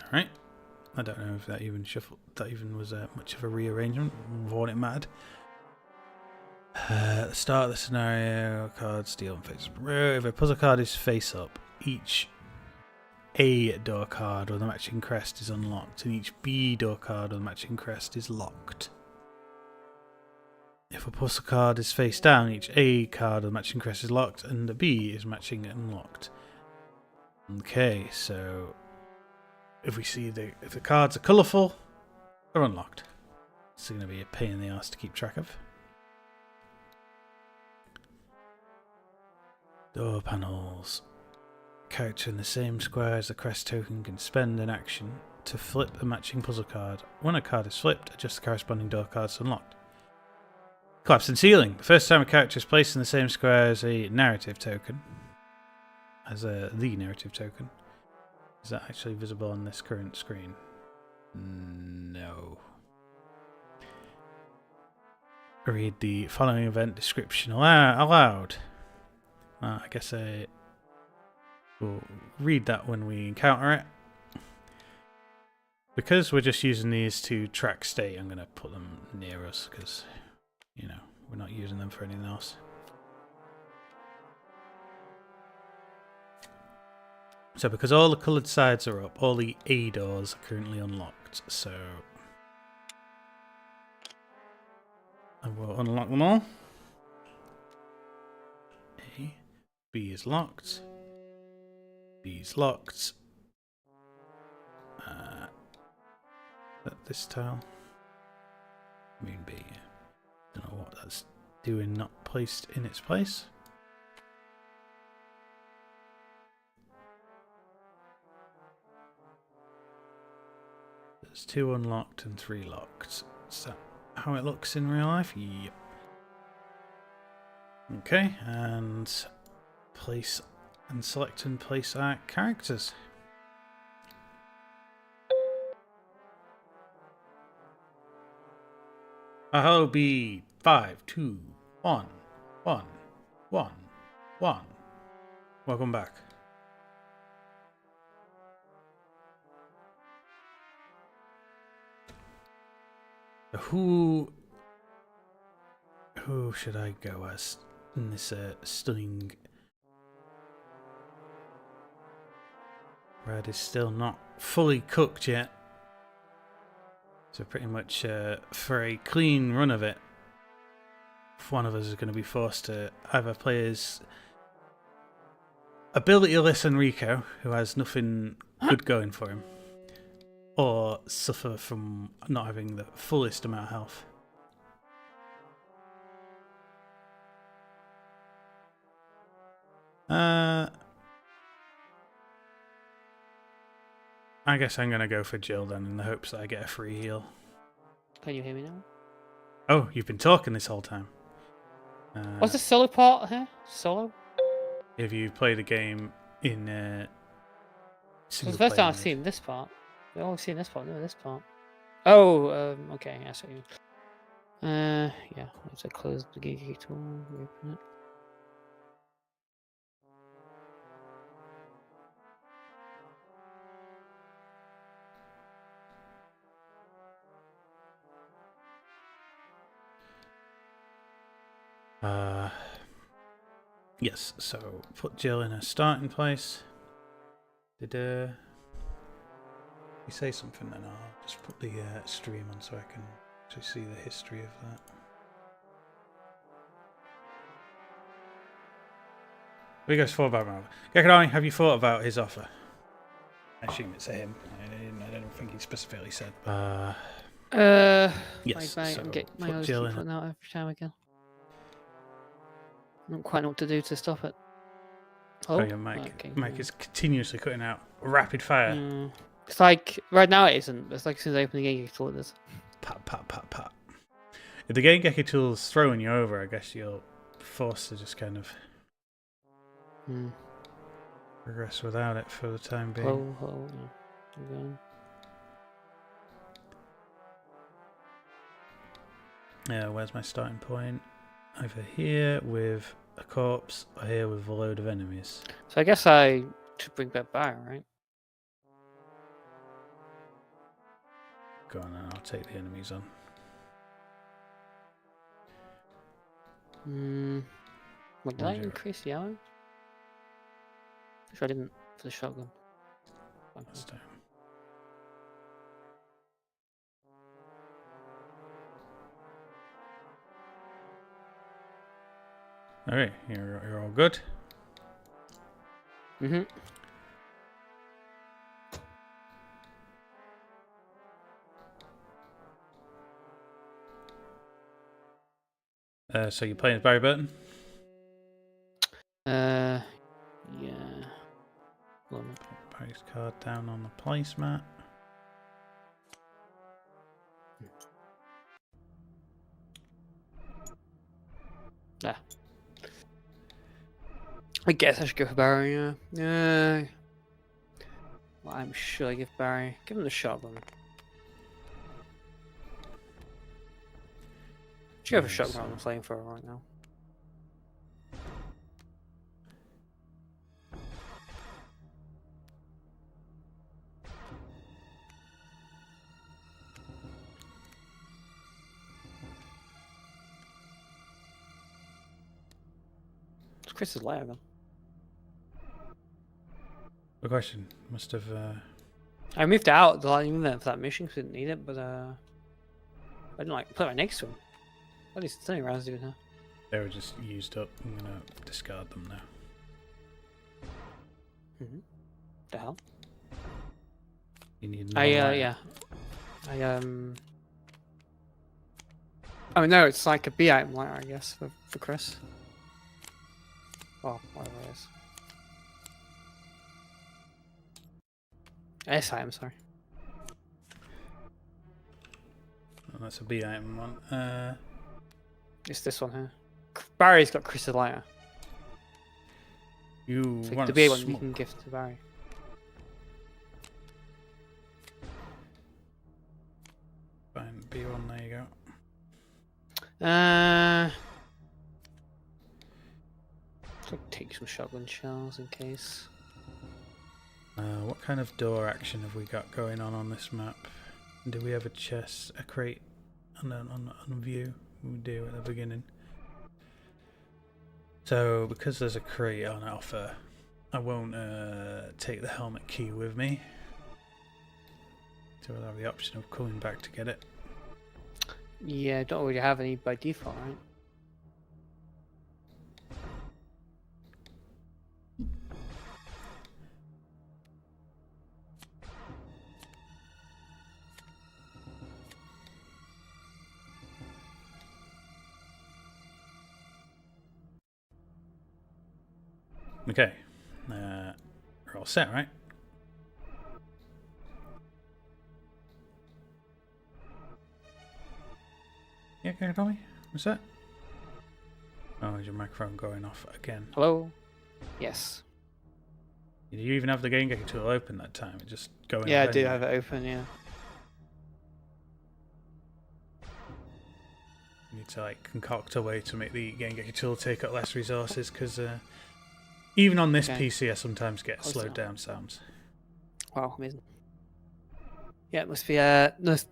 Alright. I don't know if that even was much of a rearrangement. More than it mattered. At the start of the scenario, cards deal and face up. If a puzzle card is face up, each A door card with a matching crest is unlocked, and each B door card with a matching crest is locked. If a puzzle card is face down, each A card with a matching crest is locked, and the B is matching and unlocked. Okay, so if we see if the cards are colourful, they're unlocked. It's going to be a pain in the arse to keep track of. Door panels. Character in the same square as the crest token can spend an action to flip a matching puzzle card. When a card is flipped, adjust the corresponding door cards to unlocked. Collapse and ceiling. The first time a character is placed in the same square as a narrative token, the narrative token, is that actually visible on this current screen? No. Read the following event description aloud. I guess I will read that when we encounter it. Because we're just using these to track state, I'm going to put them near us because, you know, we're not using them for anything else. So because all the coloured sides are up, all the A doors are currently unlocked. So I will unlock them all. A, B is locked. B is locked. This tile. I mean B. Don't know what that's doing, not placed in its place. There's 2 unlocked and 3 locked. Is that how it looks in real life? Yep. Okay, and place and select and place our characters. Hello, B 5 2 1 1 1 1. Welcome back. Who should I go as in this stunning? Bread is still not fully cooked yet. So pretty much for a clean run of it, one of us is going to be forced to either play as ability-less Enrico, who has nothing good going for him, or suffer from not having the fullest amount of health. I guess I'm going to go for Jill then, in the hopes that I get a free heal. Can you hear me now? Oh, you've been talking this whole time. What's the solo part here? Solo? If you play the game in So single the first player time I've mode. seen this part. We've always seen this part, no, this part. Oh, okay, I see. Yeah, let's close the Game-Geki tool, reopen it. Yes, so put Jill in a starting place. Did you say something then? I'll just put the stream on so I can actually see the history of that. What do you guys thought about him? Gekidami, have you thought about his offer? I assume it's a him. I don't think he specifically said. Yes, My so my put eyes Jill keep in putting out every time again. I don't quite know what to do to stop it. Oh, yeah, Mike is continuously cutting out rapid fire. It's like right now it isn't. It's like as soon as I open the Game-Geki tool, it is. Pat, pat, pat, pat. If the Game-Geki tool's throwing you over, I guess you're forced to just kind of progress without it for the time being. Hello, yeah. Yeah, where's my starting point? Either here with a corpse or here with a load of enemies. So I guess I should bring back Barry, right? Go on then, I'll take the enemies on. What, did I increase the ammo? Sure I didn't for the shotgun. That's down. Okay, you're all good. So you're playing as Barry Burton? Yeah. Put Barry's card down on the placemat. Ah. I guess I should go for Barry, yeah. Yeah. Well, I'm sure I give Barry. Give him the shotgun. Should have a shotgun I'm playing for right now. Chris's layer gone? Good question. Must have. I moved out even there for that mission because I didn't need it, but I didn't like put it right next to him. At least it's only rounds doing now. They were just used up. I'm gonna discard them now. The hell? You need. Yeah. Oh no, it's like a B item lighter, I guess, for Chris. Oh, whatever it is. S item, sorry. Oh, that's a B item one. It's this one here. Barry's got Chris's lighter. You So want the B one smoke? you can gift to Barry. Fine, B1. There you go. I'll take some shotgun shells in case. What kind of door action have we got going on this map? Do we have a chest, a crate, on view? We do at the beginning. So because there's a crate on offer, I won't take the helmet key with me. So I'll have the option of coming back to get it. Yeah, don't already have any by default, right? Okay, we're all set, right? Yeah, Gekidami? What's that? Oh, is your microphone going off again? Hello? Yes. Did you even have the Game-Geki tool open that time? It just going Yeah, I off do anyway? have it open, yeah. You need to like concoct a way to make the Game-Geki tool take up less resources because even on this Okay. PC I sometimes get Close slowed enough. down sounds. Wow, amazing. Yeah, it must be a most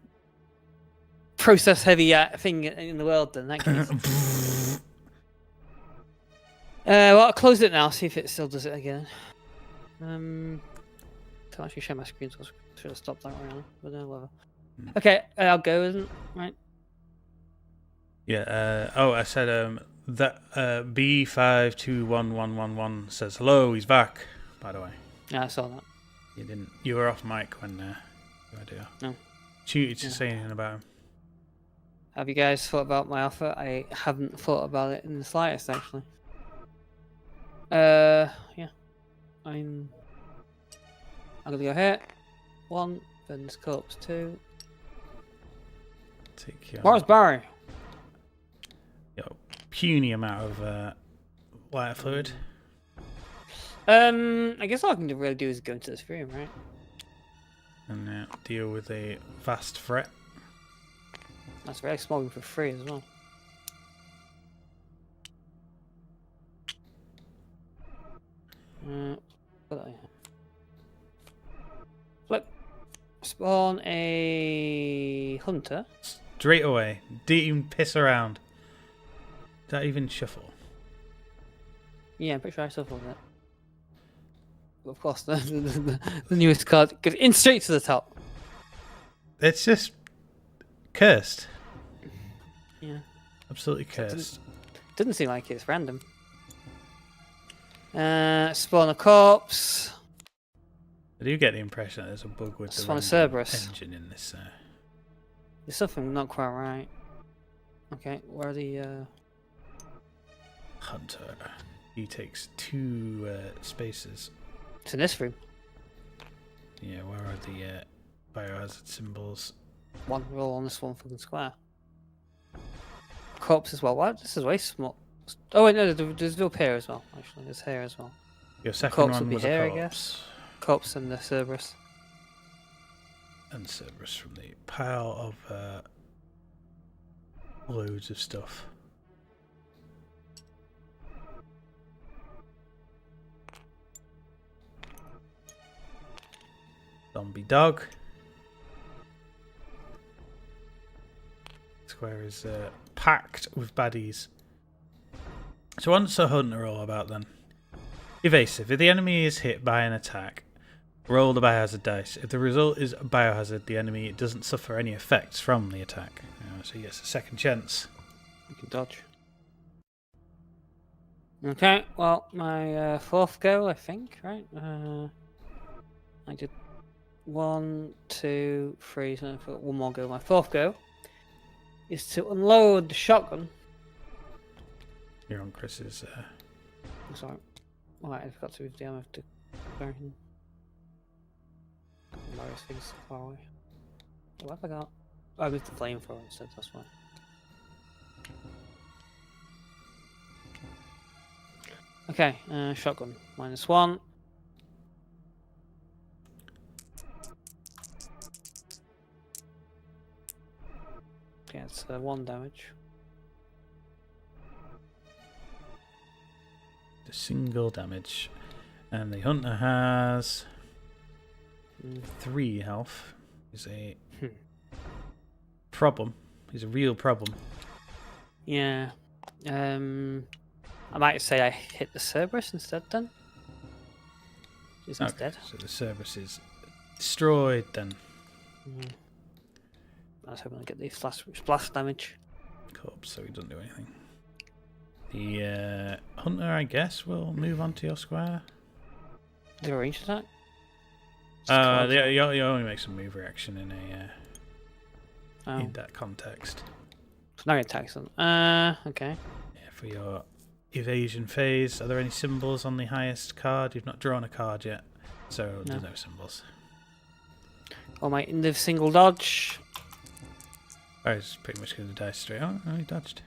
process heavy thing in the world then, in that case. Well, I'll close it now, see if it still does it again. Can't actually share my screen, so I should have stopped that right now, but whatever. Okay, I'll go, isn't it? Right. Yeah, oh, I said that B521111 says hello, he's back, by the way. Yeah, I saw that. You didn't. You were off mic when you were there. No. Cheated to Yeah. say anything about him. Have you guys thought about my offer? I haven't thought about it in the slightest, actually. Yeah. I'm gonna go here. 1, then this corpse 2. Take your Where's Barry? puny amount of lighter fluid. I guess all I can really do is go into this room, right? And deal with a vast threat. That's very small room for free as well. Put that in here. Flip. Spawn a hunter. Straight away. Didn't even piss around. Don't even shuffle. Yeah, I'm pretty sure I shuffled it. But of course, the newest card goes in straight to the top. It's just cursed. Yeah. Absolutely cursed. Doesn't seem like it's random. Spawn a corpse. I do get the impression that there's a bug with the Spawn a random Cerberus. engine in this. There's something not quite right. Okay, where are the Hunter. He takes 2 spaces. It's in this room. Yeah, where are the biohazard symbols? One roll on this one fucking square. Corpse as well. What? This is way small. Oh wait, no, there's up here as well. Actually, there's here as well. Your second corpse one would be was here, I a corpse. guess. Corpse and the Cerberus. And Cerberus from the pile of loads of stuff. Zombie dog. Square is packed with baddies. So what's a hunter all about then? Evasive. If the enemy is hit by an attack, roll the biohazard dice. If the result is a biohazard, the enemy doesn't suffer any effects from the attack. So he gets a second chance. You can dodge. Okay, well, my fourth go, I think, right? I did 1, 2, 3, so I've got one more go. My fourth go is to unload the shotgun. You're on Chris's. I'm sorry. Alright, I forgot to move the ammo to everything. Various things far away. What have I got? Oh, I moved the flamethrower instead, that's why. Okay, shotgun. -1. Okay, it's 1 damage. The single damage. And the hunter has 3 health. He's a problem. He's a real problem. Yeah. I might say I hit the Cerberus instead then. He's dead. So the Cerberus is destroyed then. I was hoping I'd get the splash damage. Corpse, so he doesn't do anything. The hunter, I guess, will move on to your square. Is there a range attack? You only make some move reaction in in that context. So now it attacks them. Okay. Yeah, for your evasion phase, are there any symbols on the highest card? You've not drawn a card yet, so there's no symbols. Well, my in the single dodge. I was pretty much going to die straight. Oh, he dodged.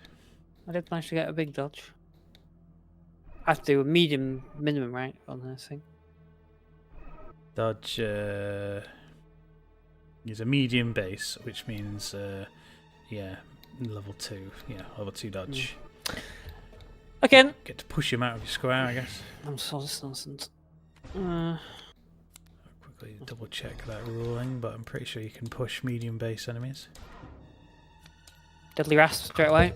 I did manage to get a big dodge. I have to do a medium minimum, right, on this thing. Dodge is a medium base, which means level 2. Yeah, level 2 dodge. Again. Get to push him out of your square, I guess. I'm so nonsense. I'll quickly double check that ruling, but I'm pretty sure you can push medium base enemies. Deadly Rasp straight away.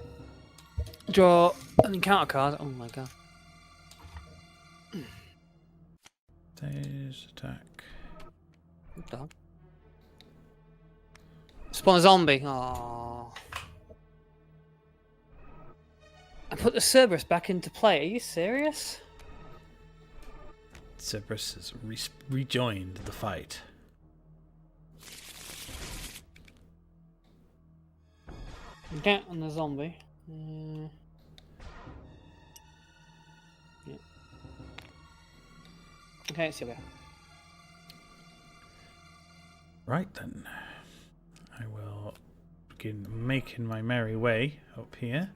Draw an encounter card. Oh my god. Days attack. Good dog. Spawn a zombie. Oh. I put the Cerberus back into play. Are you serious? Cerberus has rejoined the fight. Okay, on the zombie. Yeah. Okay, so we are. Right then. I will begin making my merry way up here.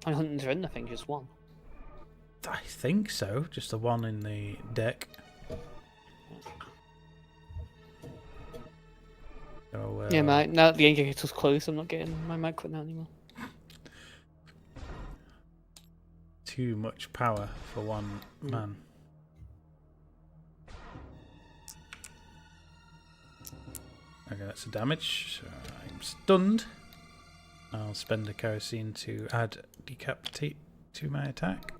I'm hunting in, I think, just one. I think so. Just the one in the deck. So, yeah, now that the Game-Geki was closed, I'm not getting my mic cut now anymore. Too much power for one man. Okay, that's a damage. So I'm stunned. I'll spend a kerosene to add decapitate to my attack.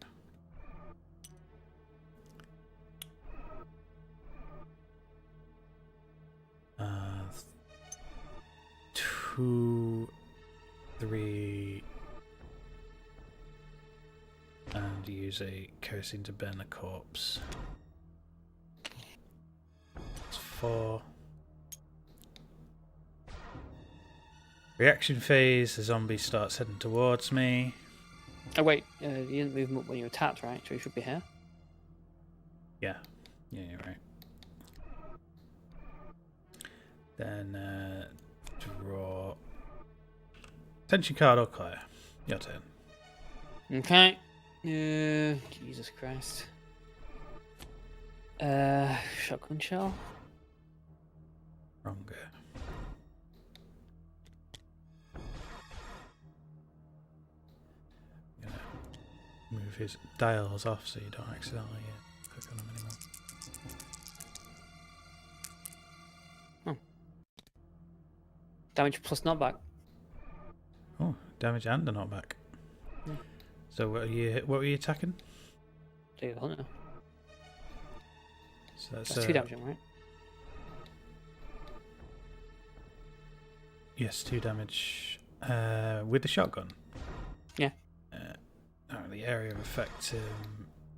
Two, 3, and use a kerosene to burn a corpse. That's 4. Reaction phase, the zombie starts heading towards me. Oh wait, you didn't move him up when you attacked, right? So he should be here. Yeah, you're right. Then draw tension card or Claire. Your turn. Okay. Jesus Christ. Shotgun shell. Wronger. Move his dials off so you don't accidentally click on them anymore. Damage plus knockback. Oh, damage and a knockback. So what were you attacking? Do the hunter. So that's 2 damage, right? Yes, 2 damage with the shotgun. Yeah. The area of effect.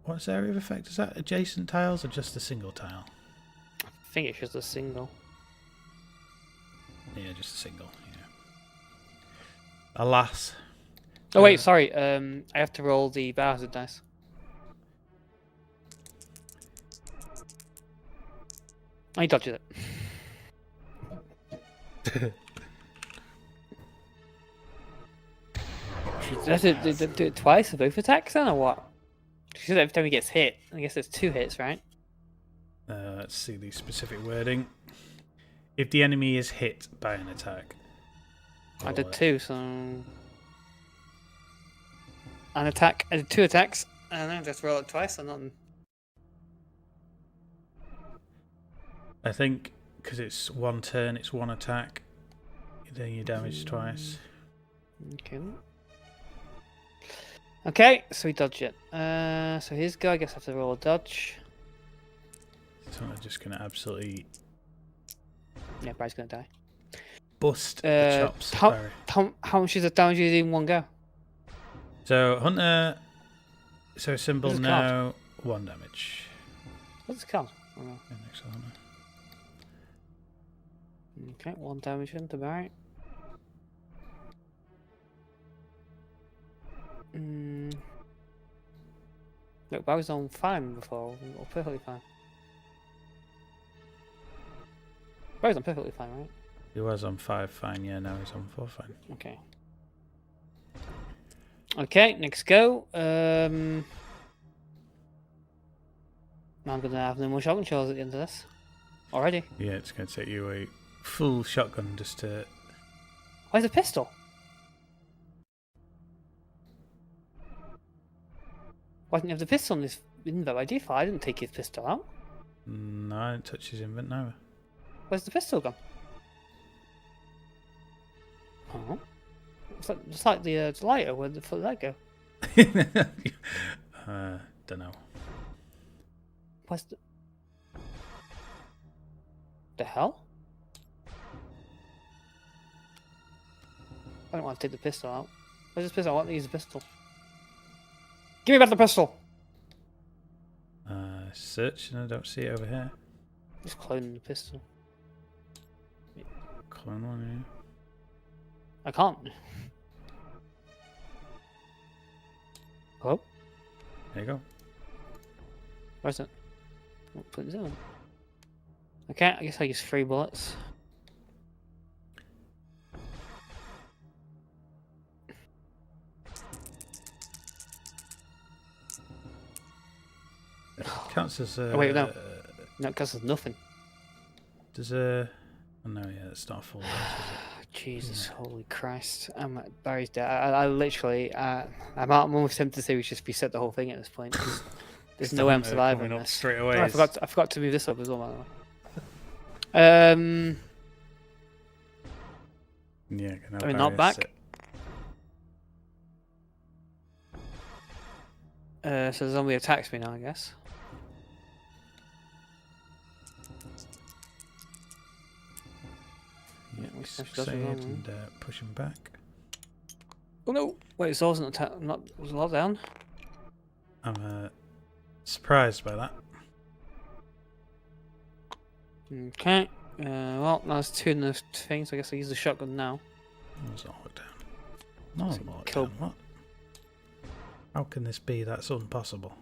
What's the area of effect? Is that adjacent tiles or just a single tile? I think it's just a single. Yeah, just a single. Yeah. Alas. Oh wait, sorry. I have to roll the Bowser dice. I dodged it. Do I have to do it twice for both attacks then, or what? Because every time he gets hit, I guess there's 2 hits, right? Let's see the specific wording. If the enemy is hit by an attack. I did 2, so an attack. I did 2 attacks, and then I just roll it twice, or nothing. I think because it's 1 turn, it's 1 attack. Then you damage twice. Okay. Okay, so we dodge it. So his guy, I guess I have to roll a dodge. So I'm just going to absolutely Yeah, Barry's gonna die. bust the chops. of Barry. How much is the damage you do in one go? So Hunter, so symbol What does it now 1 damage. What's it called? Oh, no. Yeah, next to Hunter. Okay, 1 damage into Barry. Look, Barry's on fine before, or perfectly fine. Barry's on perfectly fine, right? He was on 5 fine, yeah, now he's on 4 fine. Okay. Okay, next go. I'm gonna have no more shotgun shells at the end of this. Already. Yeah, it's going to take you a full shotgun just to... Where's the pistol? Why didn't you have the pistol in this window? By default, I didn't take his pistol out. No, I didn't touch his invent now. Where's the pistol gone? Oh. It's like the lighter. Where the fuck did that go? Don't know. Where's the hell? I don't want to take the pistol out. Where's this pistol? I want to use the pistol. Give me back the pistol! Search, and I don't see it over here. Just cloning the pistol. Clone one, I can't. Hello? yeah. There you go. Where's it? Oh, put it down. Okay, I guess I use 3 bullets. Counts as Oh, wait, no. No, because there's nothing. Does oh no, yeah, it's not full. Jesus, holy Christ. I'm at Barry's dead. I literally, I'm almost tempted to say we should just reset the whole thing at this point. 'Cause there's no way I'm surviving this. straight away. Oh, I forgot to move this up as well, by the way. Yeah, I mean, not back. So the zombie attacks me now, I guess. Yeah, we we smashed those as well, and push him back. Oh no! Wait, so I wasn't attack. Was a lot down. I'm surprised by that. Okay. Well, now there's 2 in the thing, so I guess I use the shotgun now. Oh, it's not locked down. No, So I'm locked kill- down. What? How can this be? That's impossible.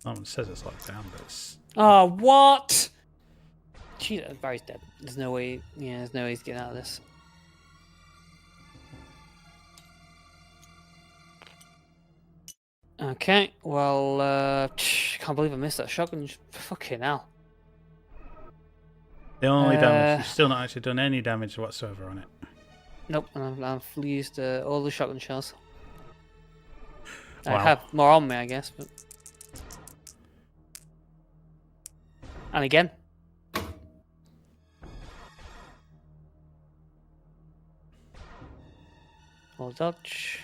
No one says it's locked down, but it's... Oh, what? Jeez, Barry's dead. There's no way. Yeah, there's no way he's getting out of this. Okay, well, can't believe I missed that shotgun. Fucking hell. The only damage, you've still not actually done any damage whatsoever on it. Nope, and I've used all the shotgun shells. I Wow. have more on me, I guess, but... And again. All dodge.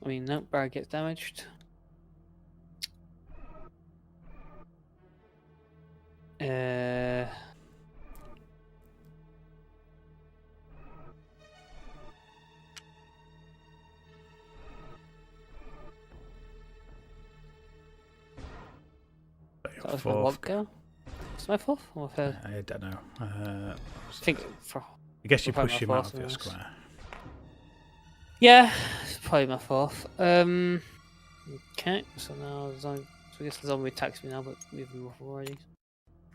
I mean, no, barrier gets damaged. Uh, that was my what go? It's my fourth or third? I don't know. I think I guess you probably push my him out fourth of your anyways. square. Yeah, it's probably my fourth. Okay, so now so I guess the zombie attacks me now, but we've moved off already.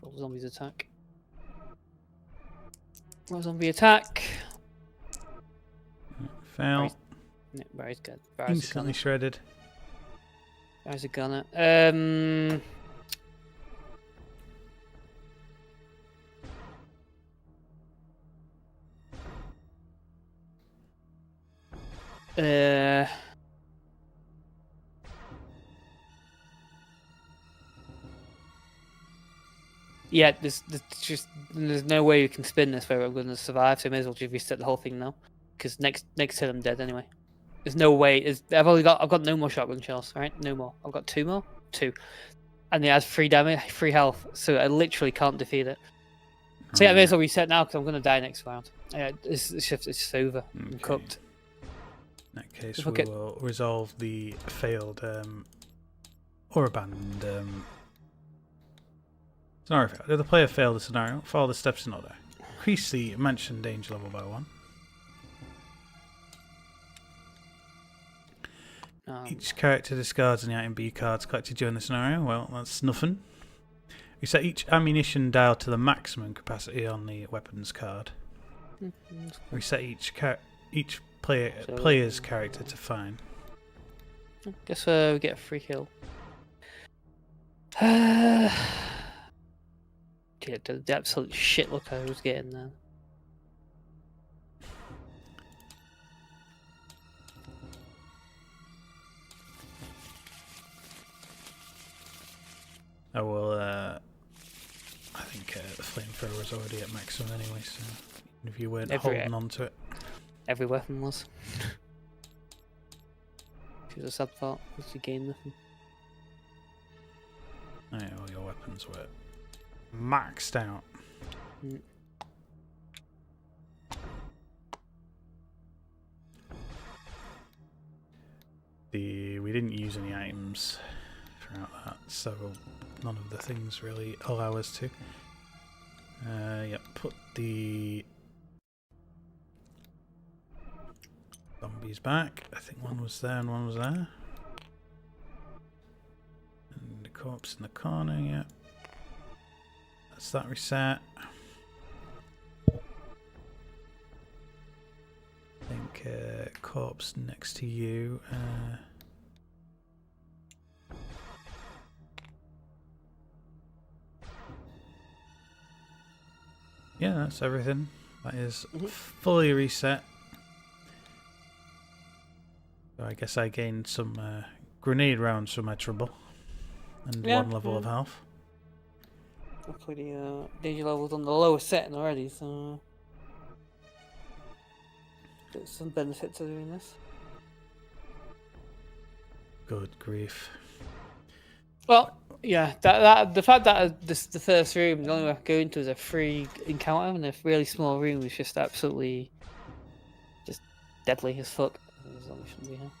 Roll zombies attack. Roll zombie attack. Fail. No, Barry's good. Barry's a Instantly gunner. shredded. Barry's a gunner. Yeah, there's no way you can spin this where I'm going to survive, so I may as well just reset the whole thing now. Because next turn I'm dead anyway. There's no way. I've got no more shotgun shells. All right, no more. I've got 2 more, 2, and it has 3 damage, 3 health, so I literally can't defeat it. So yeah, I may as well reset now because I'm going to die next round. Yeah, it's over. I'm cooked. In that case, If we will resolve the failed or abandoned scenario. If the player failed the scenario, follow the steps in order. Increase the mentioned danger level by 1. Each character discards any item B cards collected during the scenario. Well, that's nothing. We set each ammunition dial to the maximum capacity on the weapons card. We set each player's character to fine. Guess we get a free kill. Yeah, the absolute shit look I was getting there. Oh well, I think the flamethrower was already at maximum anyway, so even if you weren't holding on to it. Every weapon was. If it was a sub part, because you gain nothing. Oh, yeah, all your weapons were maxed out. We didn't use any items throughout that, so none of the things really allow us to. Yep, put the zombies back. I think one was there and one was there. And the corpse in the corner, yep. That's that reset. I think corpse next to you. Yeah, that's everything. That is fully reset. So I guess I gained some grenade rounds for my trouble. And 1 level of health. Luckily the danger level's on the lowest setting already, so there's some benefit to doing this. Good grief. Well, yeah, that the fact that the first room, the only way I could go into is a free encounter in a really small room is just absolutely just deadly as fuck. As long as shouldn't be here.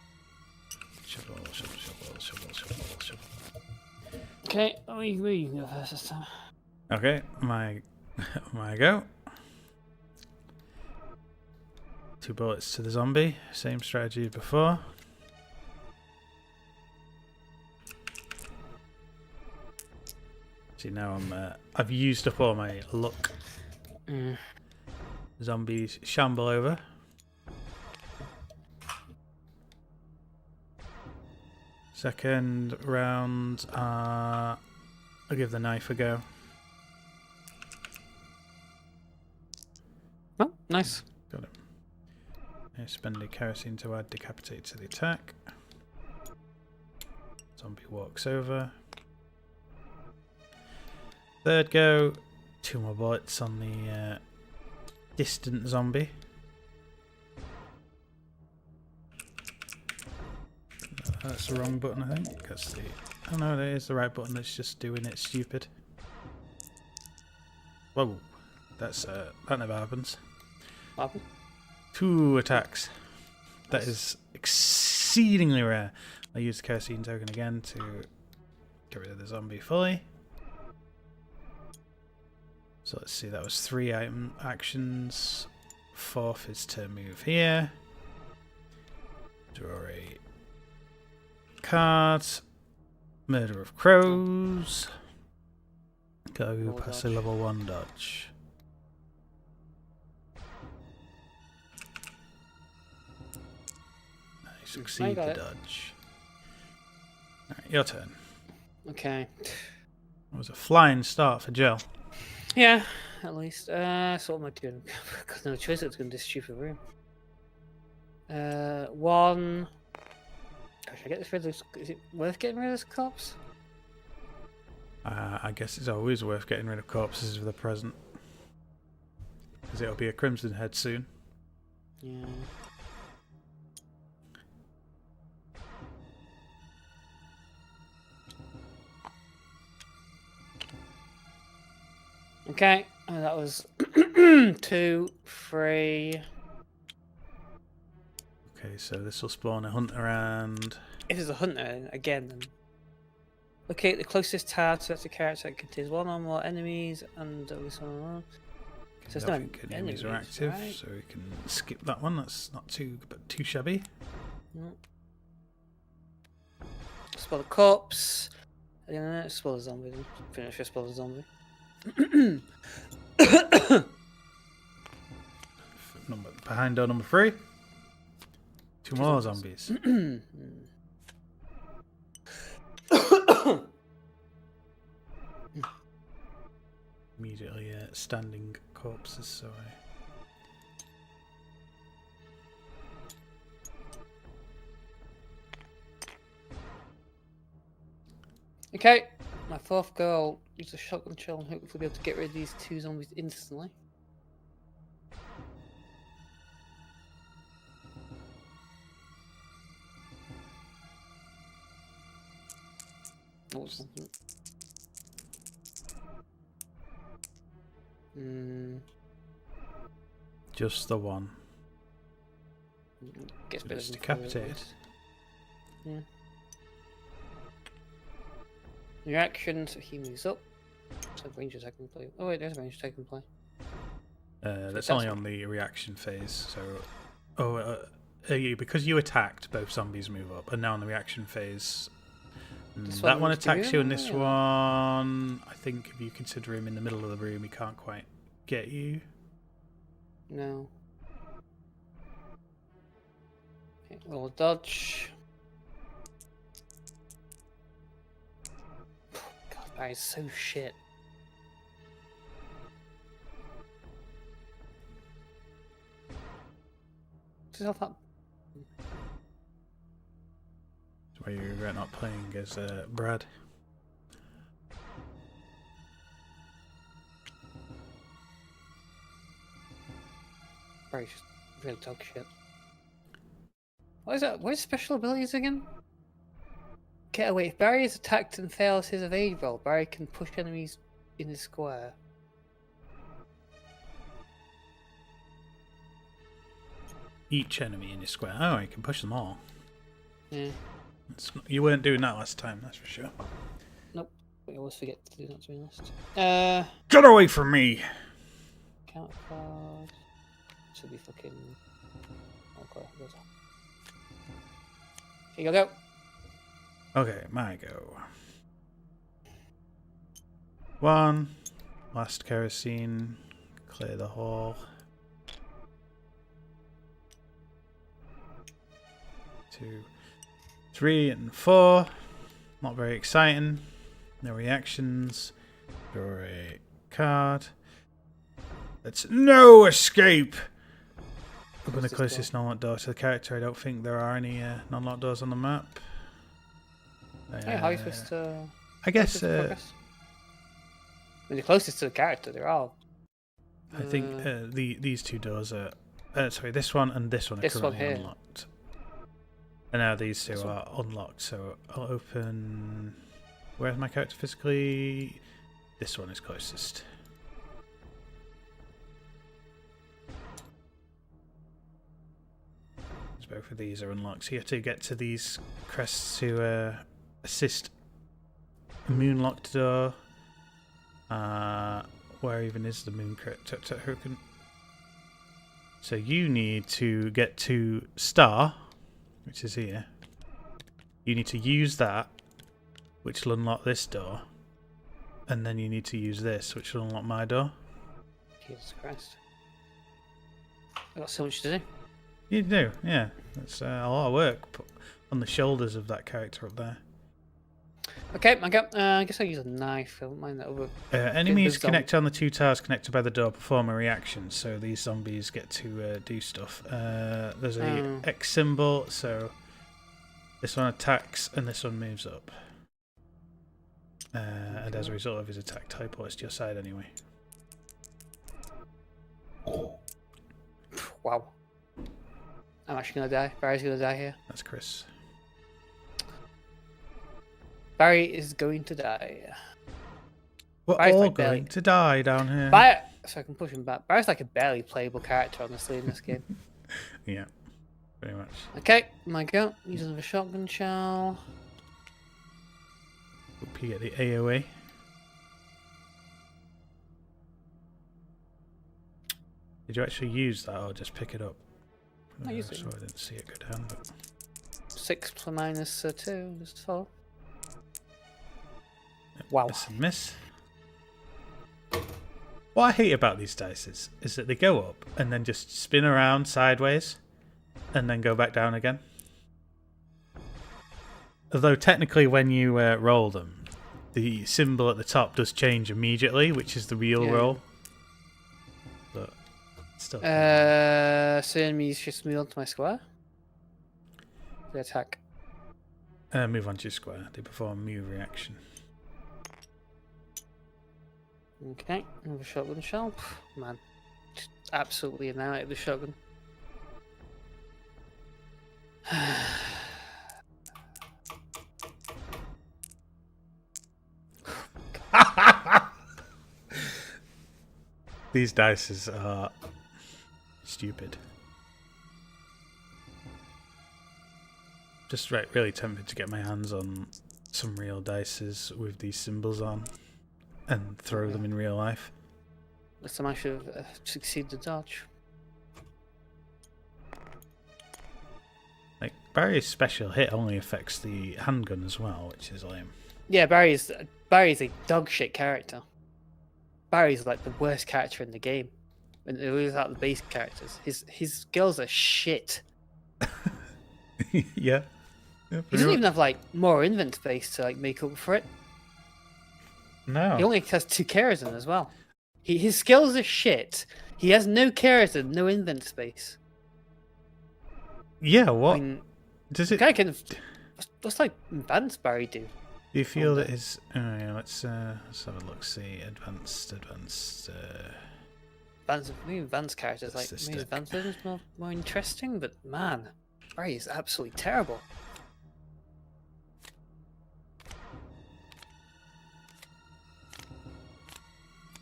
Shovel. Okay, we can go first this time. Okay, my go. 2 bullets to the zombie. Same strategy as before. See, now I've used up all my luck. Zombies shamble over. Second round, I'll give the knife a go. Oh, nice. Got it. I spend a kerosene to add decapitate to the attack. Zombie walks over. Third go, 2 more bullets on the distant zombie. That's the wrong button, I think. That's the... Oh no, that is the right button. It's just doing it stupid. Whoa. That's, that never happens. What happened? 2 attacks. That is exceedingly rare. I use the kerosene token again to get rid of the zombie fully. So let's see, that was 3 item actions. 4th is to move here. Draw a card. Murder of Crows. Go past a level 1 dodge. I succeed the dodge. Alright, your turn. Okay. That was a flying start for Jill. Yeah, at least. So what am I doing? I've got no choice. It's going to this stupid room. 1. Gosh, I get this rid of this. Is it worth getting rid of this corpse? I guess it's always worth getting rid of corpses for the present. Because it'll be a Crimson Head soon. Yeah. Okay, that was 2, 3. Okay, so this will spawn a hunter and... If there's a hunter, again, then... Locate the closest target to the character that contains 1 or more enemies, and this one... So there's no enemies are active, right? so we can skip that one. That's not too shabby. No. Spell the corpse. Spell the zombie. Then. Finish with spell the zombie. Behind door number 3. 2 more zombies. Immediately standing corpses, so Okay, my 4th goal. Use a shotgun shell and hopefully be able to get rid of these 2 zombies instantly. Oh, something. just the one. Gets So it's decapitated. Yeah. Reaction, so he moves up. So range attack can play. Oh wait, there's range attack can play. That's only on the reaction phase. So, because you attacked, both zombies move up, and now on the reaction phase, that one attacks you, and this one, I think, if you consider him in the middle of the room, he can't quite get you. No. Okay, roll dodge. God, that is so shit. That... That's why you regret not playing as Brad. Barry's just real dog shit. What is that? What is special abilities again? Get away. If Barry is attacked and fails his evade roll, Barry can push enemies in the square. Each enemy in your square. Oh, you can push them all. Yeah. You weren't doing that last time, that's for sure. Nope. I always forget to do that, to be honest. Get away from me! Count card. Should be fucking. Okay, here you go. Okay, my go. 1. Last kerosene. Clear the hall. 2, 3, and 4. Not very exciting. No reactions. Draw a card. It's no escape! Open the closest non-locked door to the character. I don't think there are any non-locked doors on the map. Hey, how are you supposed to... I guess... I mean, the closest to the character, they're all... I think these 2 doors are... sorry, this one and this one are currently unlocked. And now these two are unlocked, so I'll open... Where's my character physically? This one is closest. Both of these are unlocked, so you have to get to these crests to assist a moon-locked door. Where even is the moon crypt? So you need to get to Star, which is here. You need to use that, which will unlock this door. And then you need to use this, which will unlock my door. Jesus Christ. I've got so much to do. You do, yeah. That's a lot of work put on the shoulders of that character up there. Okay, I guess I'll use a knife. I don't mind that other. Enemies connected on the two towers connected by the door perform a reaction, so these zombies get to do stuff. There's a X symbol, so this one attacks and this one moves up. And as a result of his attack, teleports to your side anyway. Wow. I'm actually gonna die. Barry's gonna die here. That's Chris. Barry is going to die. We're Barry's all like going to die down here. So I can push him back. Barry's like a barely playable character, honestly, in this game. Yeah, pretty much. Okay, my go. Using the shotgun shell. Hope you get the AoE. Did you actually use that or just pick it up? I used it. So I didn't see it go down. But... 6 minus 2 is 4. Wow. Miss and miss. What I hate about these dice is that they go up and then just spin around sideways and then go back down again. Although technically when you roll them, the symbol at the top does change immediately, which is the real roll. But still. So enemies just move onto my square? They attack. Move on to your square. They perform move reaction. Okay, another shotgun shell. Man, just absolutely annihilated the shotgun. These dice are stupid. Just really tempted to get my hands on some real dices with these symbols on and throw them in real life. This time I should have succeeded the dodge. Like Barry's special hit only affects the handgun as well, which is lame. Yeah, Barry's a dog shit character. Barry's like the worst character in the game. And without the base characters, his skills are shit. Yeah. He doesn't even have like more invent space to like make up for it. No. He only has 2 charism as well. His skills are shit. He has no charism, no invent space. Yeah, what? I mean, does it... kind of, what's like advanced Barry do? Do you feel that his... Oh, yeah, let's have a look, see. Advanced... Advanced characters, like, maybe advanced versions more interesting, but man, Barry is absolutely terrible.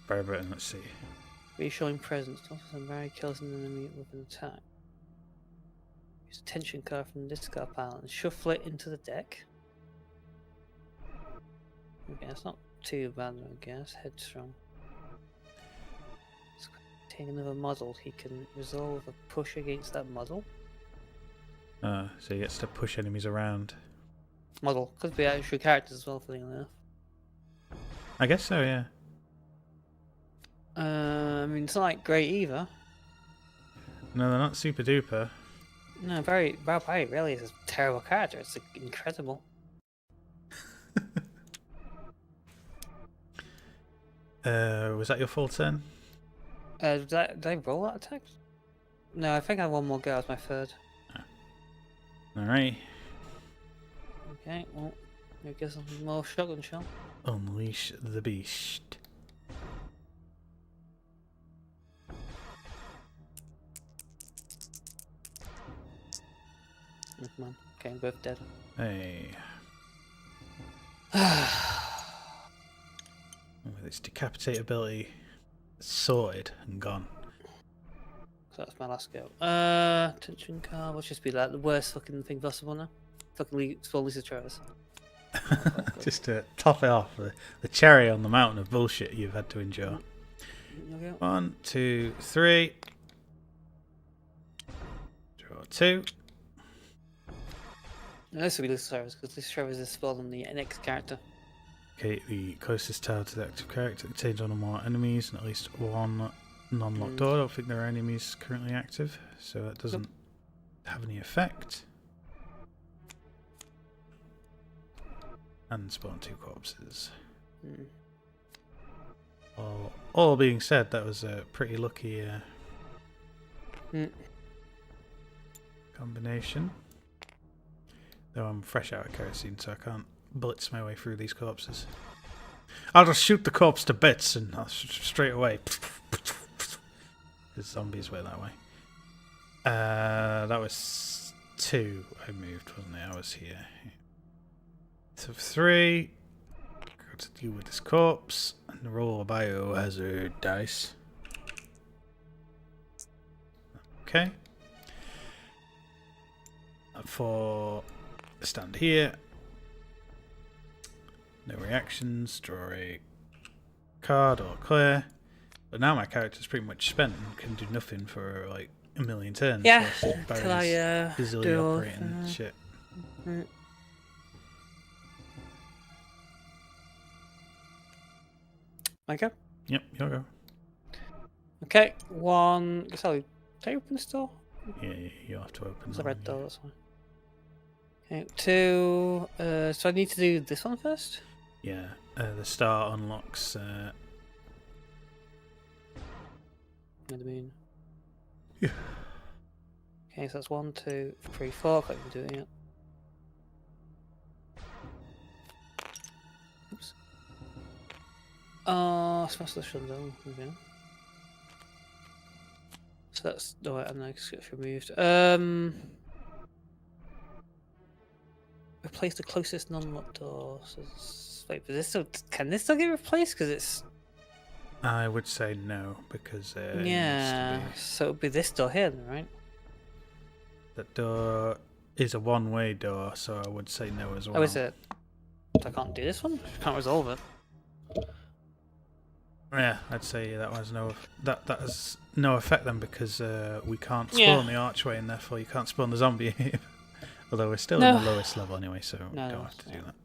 Barry Britton, let's see. Reassuring presence. Also, Barry kills an enemy with an attack. Use a tension card from the discard pile and shuffle it into the deck. Okay, that's not too bad, I guess. Headstrong. Take another model. He can resolve a push against that model. So he gets to push enemies around. Model. Could be actual characters as well, funny enough. I guess so, yeah. I mean, it's not like great either. No, they're not super duper. No, Barry really is a terrible character. It's incredible. Was that your full turn? Did I roll that attack? No, I think I have one more go. That was my third. Alright. Okay, well, I guess some more shotgun shell. Unleash the beast. Never mind. Okay, both dead. Hey. With its decapitate ability sorted and gone. So that's my last go. Tension card. Let's just be like the worst fucking thing possible now. Fucking spawn Lisa Travis. Just to top it off, the cherry on the mountain of bullshit you've had to endure. Okay. 1, 2, 3. Draw 2. No, this will be Lisa Travis because Lisa Travis is spawned on the next character. Okay, the closest tower to the active character contains one or more enemies and at least one non-locked door. I don't think there are enemies currently active, so that doesn't have any effect. And spawn 2 corpses. All being said, that was a pretty lucky combination. Though I'm fresh out of kerosene, so I can't blitz my way through these corpses. I'll just shoot the corpse to bits and straight away. Because zombies were that way. That was 2 I moved, wasn't it? I was here. So 3. Got to deal with this corpse and roll a biohazard dice. Okay. 4. Stand here. No reactions. Draw a card or clear. But now my character's pretty much spent and can do nothing for like a million turns. Yeah. Till I busily do operating shit. Okay. Yep, you'll go. Okay. 1. Sorry. Can you open this door? Yeah, you'll have to open It's a that red one, door. That's fine. Okay. 2. So I need to do this one first. Yeah, the star unlocks. What do you mean? Yeah. Okay, so that's 1, 2, 3, 4. Can't even do it yet. Oops. Smash the shutdown. Okay. So that's no, and I get removed. Replace the closest non-locked door. So wait, but this still can this still get replaced? Because it's I would say no because yeah. So it'll be this door here, then, right? That door is a one-way door, so I would say no as well. Oh, is it? So I can't do this one. I can't resolve it. Yeah, I'd say that has no effect then because we can't spawn the archway and therefore you can't spawn the zombie. Although we're still in the lowest level anyway, so we don't have to do that.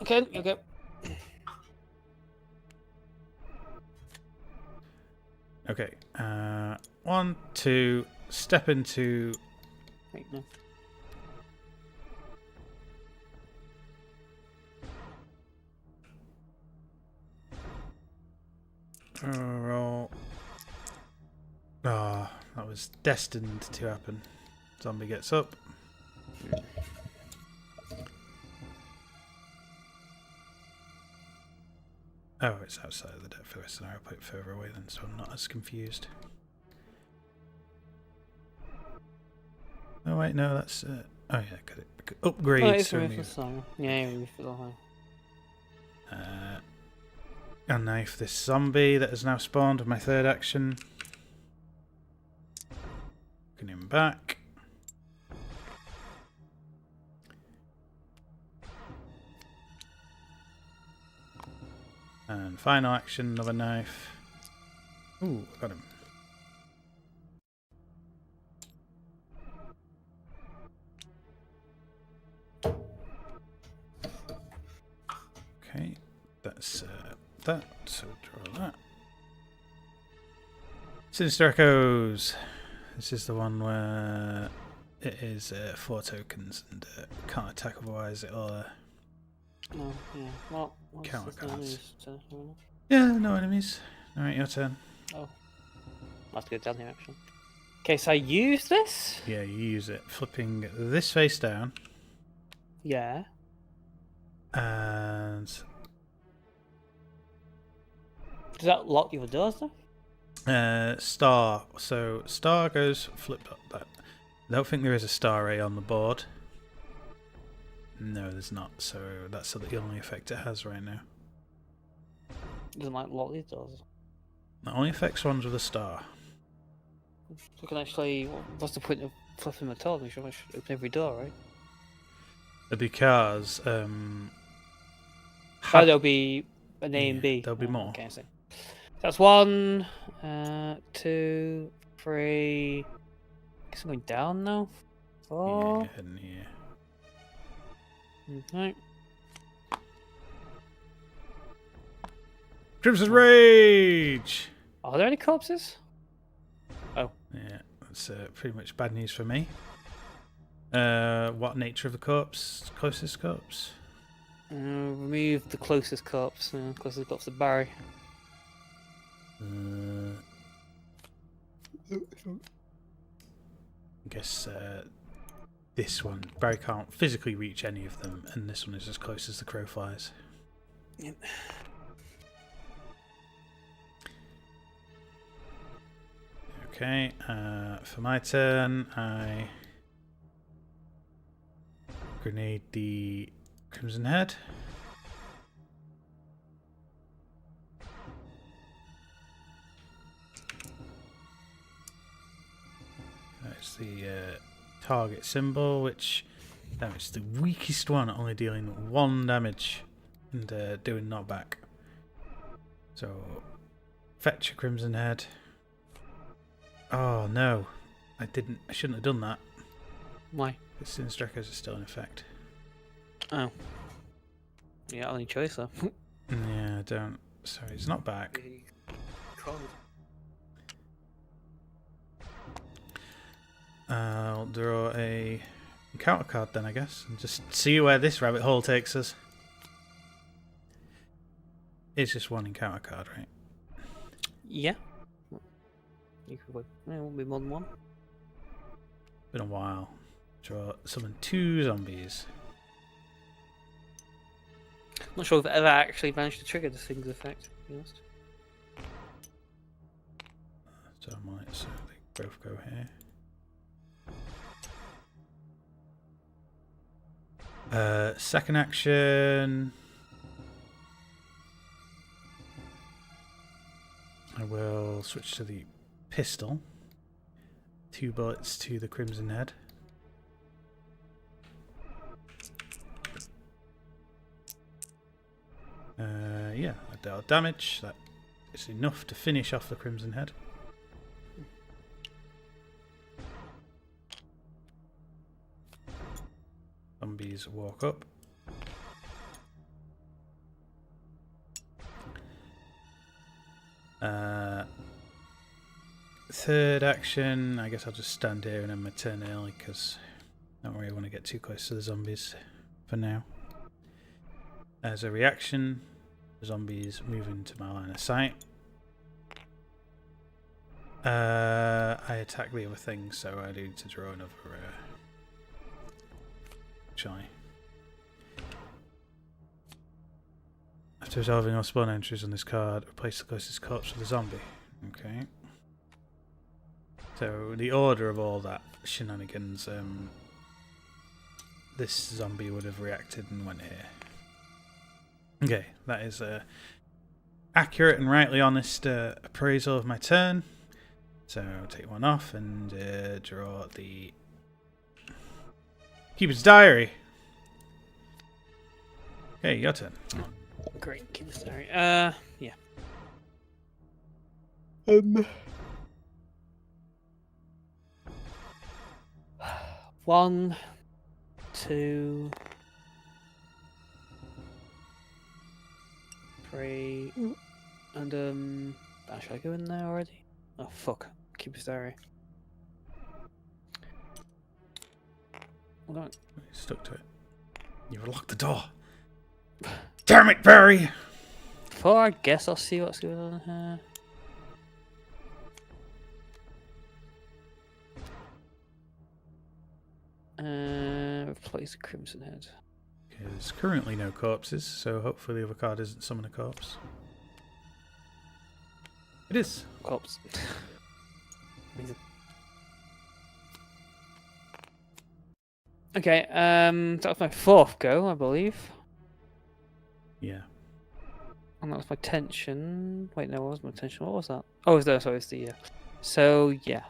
Okay, okay. Okay, 1, 2, step into. Wait, no. Roll. Ah, that was destined to happen. Zombie gets up. Oh, it's outside of the depth of the scenario. I'll put it further away then, so I'm not as confused. Oh wait, no, that's. Oh yeah, got it. Upgrade. Oh, it's so removed the song. Yeah, remove the whole. And knife this zombie that has now spawned with my third action. Bring him back. And final action, another knife. Ooh, I got him. Okay, that's that. So draw that. Sinister Echoes. This is the one where it is 4 tokens and can't attack otherwise. It'll. No, yeah. Well, Counter cards. no. Yeah, no enemies. Alright, your turn. Oh. I'll have to go down here actually. Okay, so I use this? Yeah, you use it. Flipping this face down. Yeah. And Does that lock your doors though? star. So star goes flipped up. I don't think there is a star ray on the board. No, there's not. So that's the only effect it has right now. Doesn't like lock these doors. It only affects ones with a star. So we can actually. What's the point of flipping the door? We should open every door, right? Because Oh, there'll be an A and B. There'll be more. Okay, I see. That's 1, 2, 3. I guess I'm going down now. 4. Yeah, heading here. Okay. Crimson Rage! Are there any corpses? Oh. Yeah, that's pretty much bad news for me. What nature of the corpse? Closest corpse? Remove the closest corpse. Closest corpse to Barry. I guess this one. Barry can't physically reach any of them, and this one is as close as the crow flies. Yep. Okay, for my turn, I grenade the Crimson Head. That's the target symbol, which it's the weakest one, only dealing 1 damage and doing knockback. So, fetch a Crimson Head. Oh no, I shouldn't have done that. Why? The Sin Strikers are still in effect. Oh. Yeah, only choice though. Yeah, I don't. Sorry, it's not back. I'll draw a encounter card then, I guess, and just see where this rabbit hole takes us. It's just 1 encounter card, right? Yeah. You could. It won't be more than 1. Been a while. Draw, summon 2 zombies. Not sure if I've ever actually managed to trigger the thing's effect, to be honest. So I might, so they both go here. Second action. I will switch to the pistol. 2 bullets to the Crimson Head. Yeah, I dealt damage. That is enough to finish off the Crimson Head. Zombies walk up. Third action, I guess I'll just stand here and end my turn early because I don't really want to get too close to the zombies for now. As a reaction, the zombies move into my line of sight. I attack the other thing, so I need to draw another. Actually, after resolving all spawn entries on this card, replace the closest corpse with a zombie. Okay. So the order of all that shenanigans, this zombie would have reacted and went here. Okay, that is a accurate and rightly honest appraisal of my turn. So I'll take 1 off and draw the Keeper's Diary. Okay, your turn. Great, Keeper's Diary. Yeah. 1, 2, 3, and should I go in there already? Oh fuck! Keeper's Diary. Hold on. Stuck to it. You've locked the door. Damn it, Barry! Before I guess I'll see what's going on here. Replace the Crimson Head. There's currently no corpses, so hopefully the other card isn't summon a corpse. It is. Corpse. Amazing. Okay, that was my 4th go, I believe. Yeah. And that was my tension. Wait, no, what was my tension? What was that? Oh, it was there, sorry, it's the So, yeah.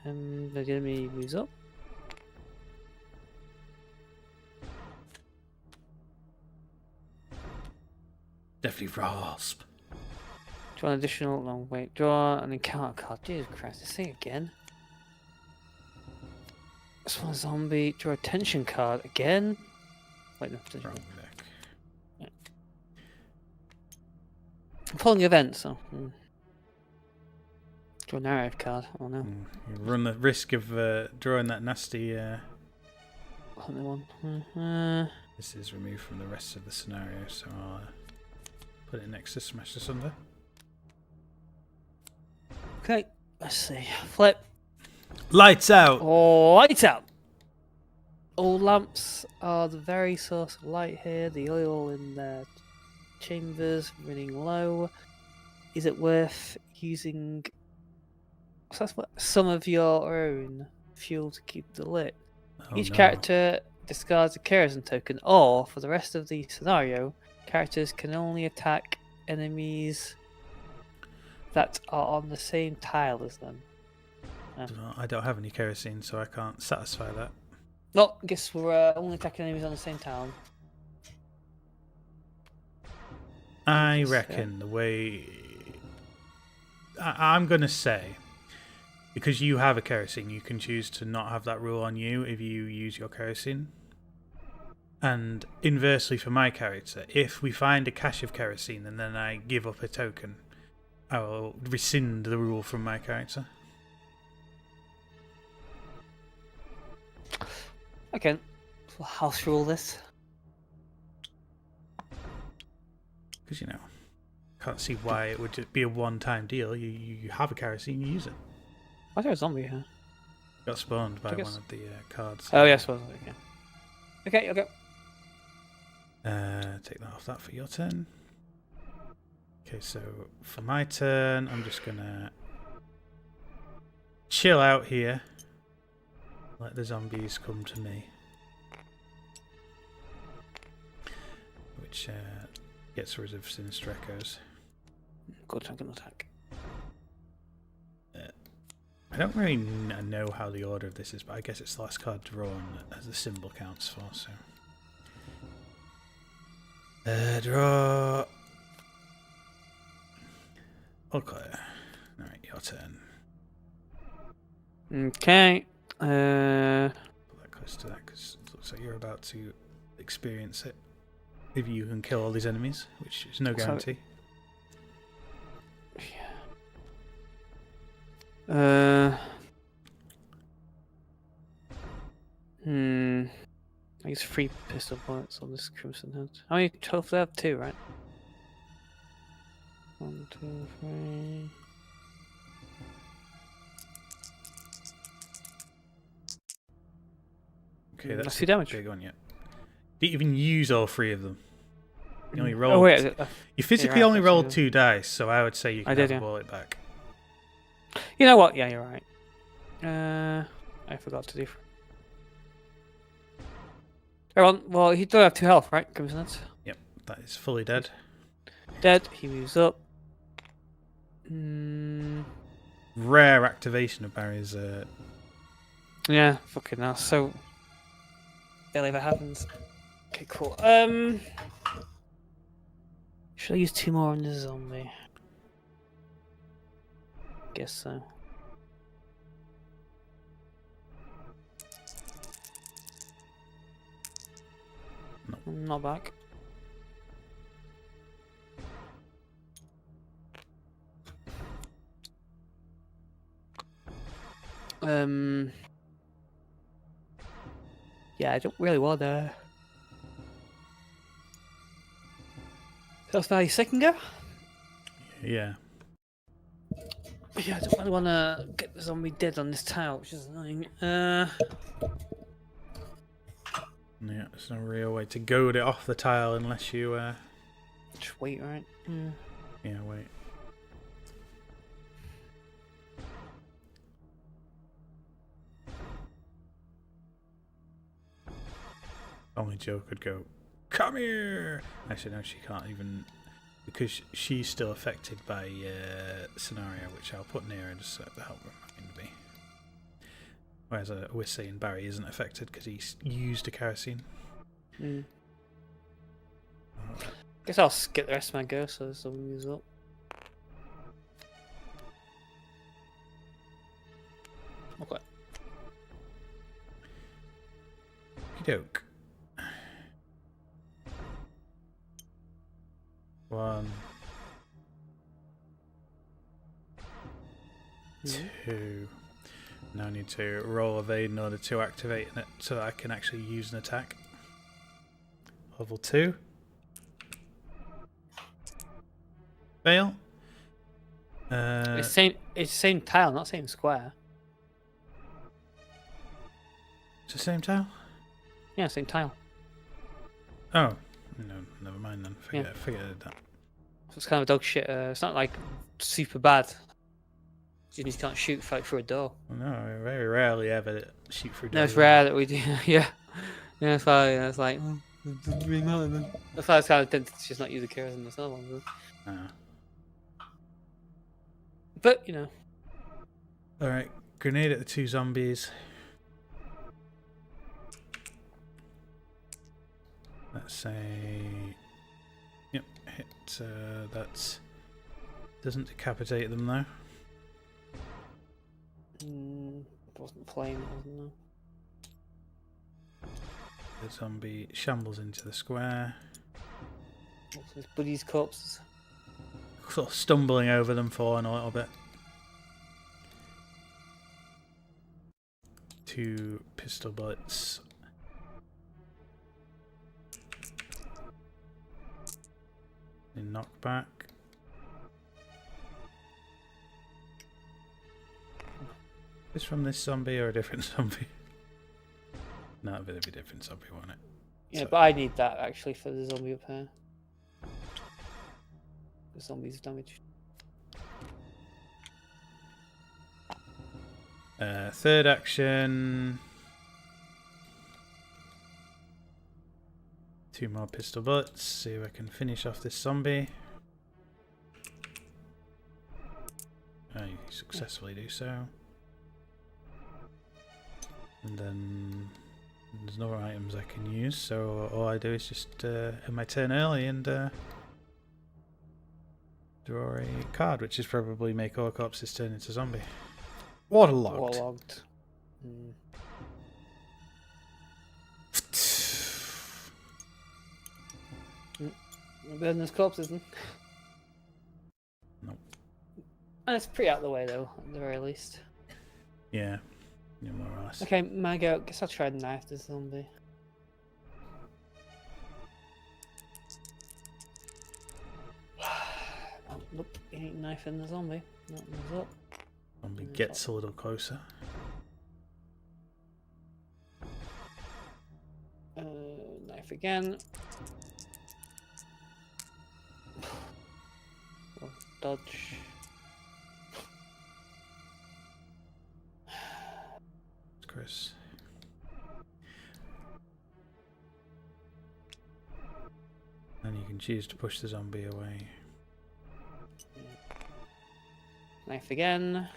The enemy moves up. Definitely rasp. Draw an additional. No, wait. Draw an encounter card. Jesus Christ, this thing again. This one's zombie. Draw a tension card again. Wait, no. Tension. Wrong deck. Yeah. I'm pulling events, so. Draw a narrative card. Oh no. You run the risk of drawing that nasty. One. This is removed from the rest of the scenario, so I'll put it next to Smash Asunder. Okay, let's see. Flip. Lights out! Lights out! All lamps are the very source of light here. The oil in the chambers running low. Is it worth using some of your own fuel to keep the lit? Oh, Each no. character discards a kerosene token, or for the rest of the scenario, characters can only attack enemies that are on the same tile as them. I don't have any kerosene, so I can't satisfy that. No, I guess we're only attacking enemies on the same tile. I reckon the way... I'm going to say, because you have a kerosene, you can choose to not have that rule on you if you use your kerosene. And inversely for my character, if we find a cache of kerosene and then I give up a token, I will rescind the rule from my character. Okay, we'll house rule this. Because, you know, can't see why it would be a one-time deal. You have a kerosene, you use it. Why is there a zombie here? Got spawned by I guess- one of the cards. Oh, yes, well, okay. Okay. Take that off that for your turn. Okay, so for my turn, I'm just gonna chill out here. Let the zombies come to me. Which gets rid of Sinister Echoes. Good tank and attack. I don't really know how the order of this is, but I guess it's the last card drawn as the symbol counts for, so. Draw. Okay. Alright, your turn. Okay. Put that close to that because it looks like you're about to experience it. If you can kill all these enemies, which is no guarantee. I guess 3 pistol bullets on this Crimson Head. How many total do I have? 2, right? 1, 2, 3. Okay, that's That's 2 damage. big one yet. Didn't even use all 3 of them. You only Oh rolled. wait, You physically right, only that's rolled true. 2 dice, so I would say you can I did, have yeah. a bullet back. you know what? Yeah, you're right. I forgot to do. Everyone, well, he does have 2 health, right? Crimson Head. Yep, that is fully dead. Dead. He moves up. Rare activation of Barry's. Yeah, fucking hell. So, barely ever happens. Okay, cool. Should I use 2 more on the zombie? Guess so. No. I'm not back. Yeah, I don't really want to. That's my second go. Yeah. Yeah, I don't really want to get the zombie dead on this tile, which is annoying. Yeah, there's no real way to goad it off the tile unless you. Just wait, right? Yeah, wait. Only Joe could go, come here! Actually, no, she can't even, because she's still affected by scenario, which I'll put near her just so to help remind me. Whereas we're saying Barry isn't affected because he's used a kerosene. Guess I'll skip the rest of my go so this doesn't use up. Okay. Doke. 1, 2. Now I need to roll evade in order to activate it so that I can actually use an attack. Level 2. Fail. It's the same tile, not same square. It's the same tile? Yeah, same tile. Oh. No, never mind then. Forget that. So it's kind of dog shit. It's not like super bad. You just can't shoot fight through a door. Well, no, I very rarely ever shoot through doors. No, it's rare that we do. Yeah. That's why it's like. That's why it's kind of tempted to just not use the curse in this other one. But, you know. Alright, grenade at the 2 zombies. Let's say. Yep, hit. That doesn't decapitate them though. Wasn't flame, wasn't there? The zombie shambles into the square. What's his buddy's corpses? Sort of stumbling over them, falling a little bit. 2 pistol bullets. In knockback. Is this from this zombie or a different zombie? No, it'll be a different zombie, won't it? Yeah, So- but I need that actually for the zombie up here. The zombies damage. Third action. 2 more pistol bullets. See if I can finish off this zombie. I successfully do so. And then there's no items I can use, so all I do is just end my turn early and draw a card, which is probably make all corpses turn into zombie. Waterlogged. Waterlogged. Burn those corpses then. Nope. And it's pretty out of the way though, at the very least. Yeah. Yeah, more or less. Okay, my go. Guess I'll try and knife this zombie. Nope, he ain't knifing the zombie. Nothing's up. Zombie gets a little closer. Knife again. Oh, dodge. Chris. And you can choose to push the zombie away. Knife again.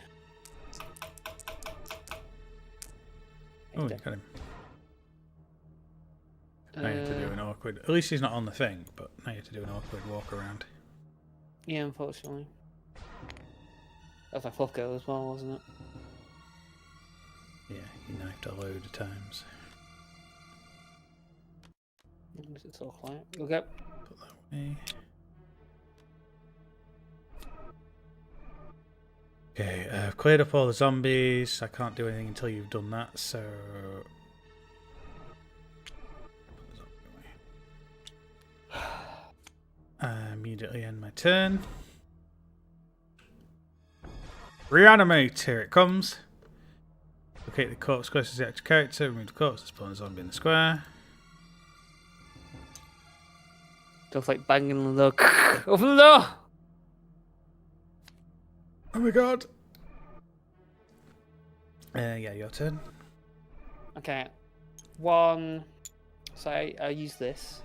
Oh, you got him. Now you have to do an awkward. At least he's not on the thing, but now you have to do an awkward walk around. Yeah, unfortunately. That was my fourth go as well, wasn't it? Yeah, you knifed a load of times. It's all quiet. You'll go. Put that away. Okay, I've cleared up all the zombies. I can't do anything until you've done that, so. Put the zombie away. I immediately end my turn. Reanimate! Here it comes. Locate the corpse closest to the active character. Remove the corpse. Spawn a zombie in the square. Just like banging the door. Open the door! Oh my god! Yeah, your turn. Okay. 1, So I use this.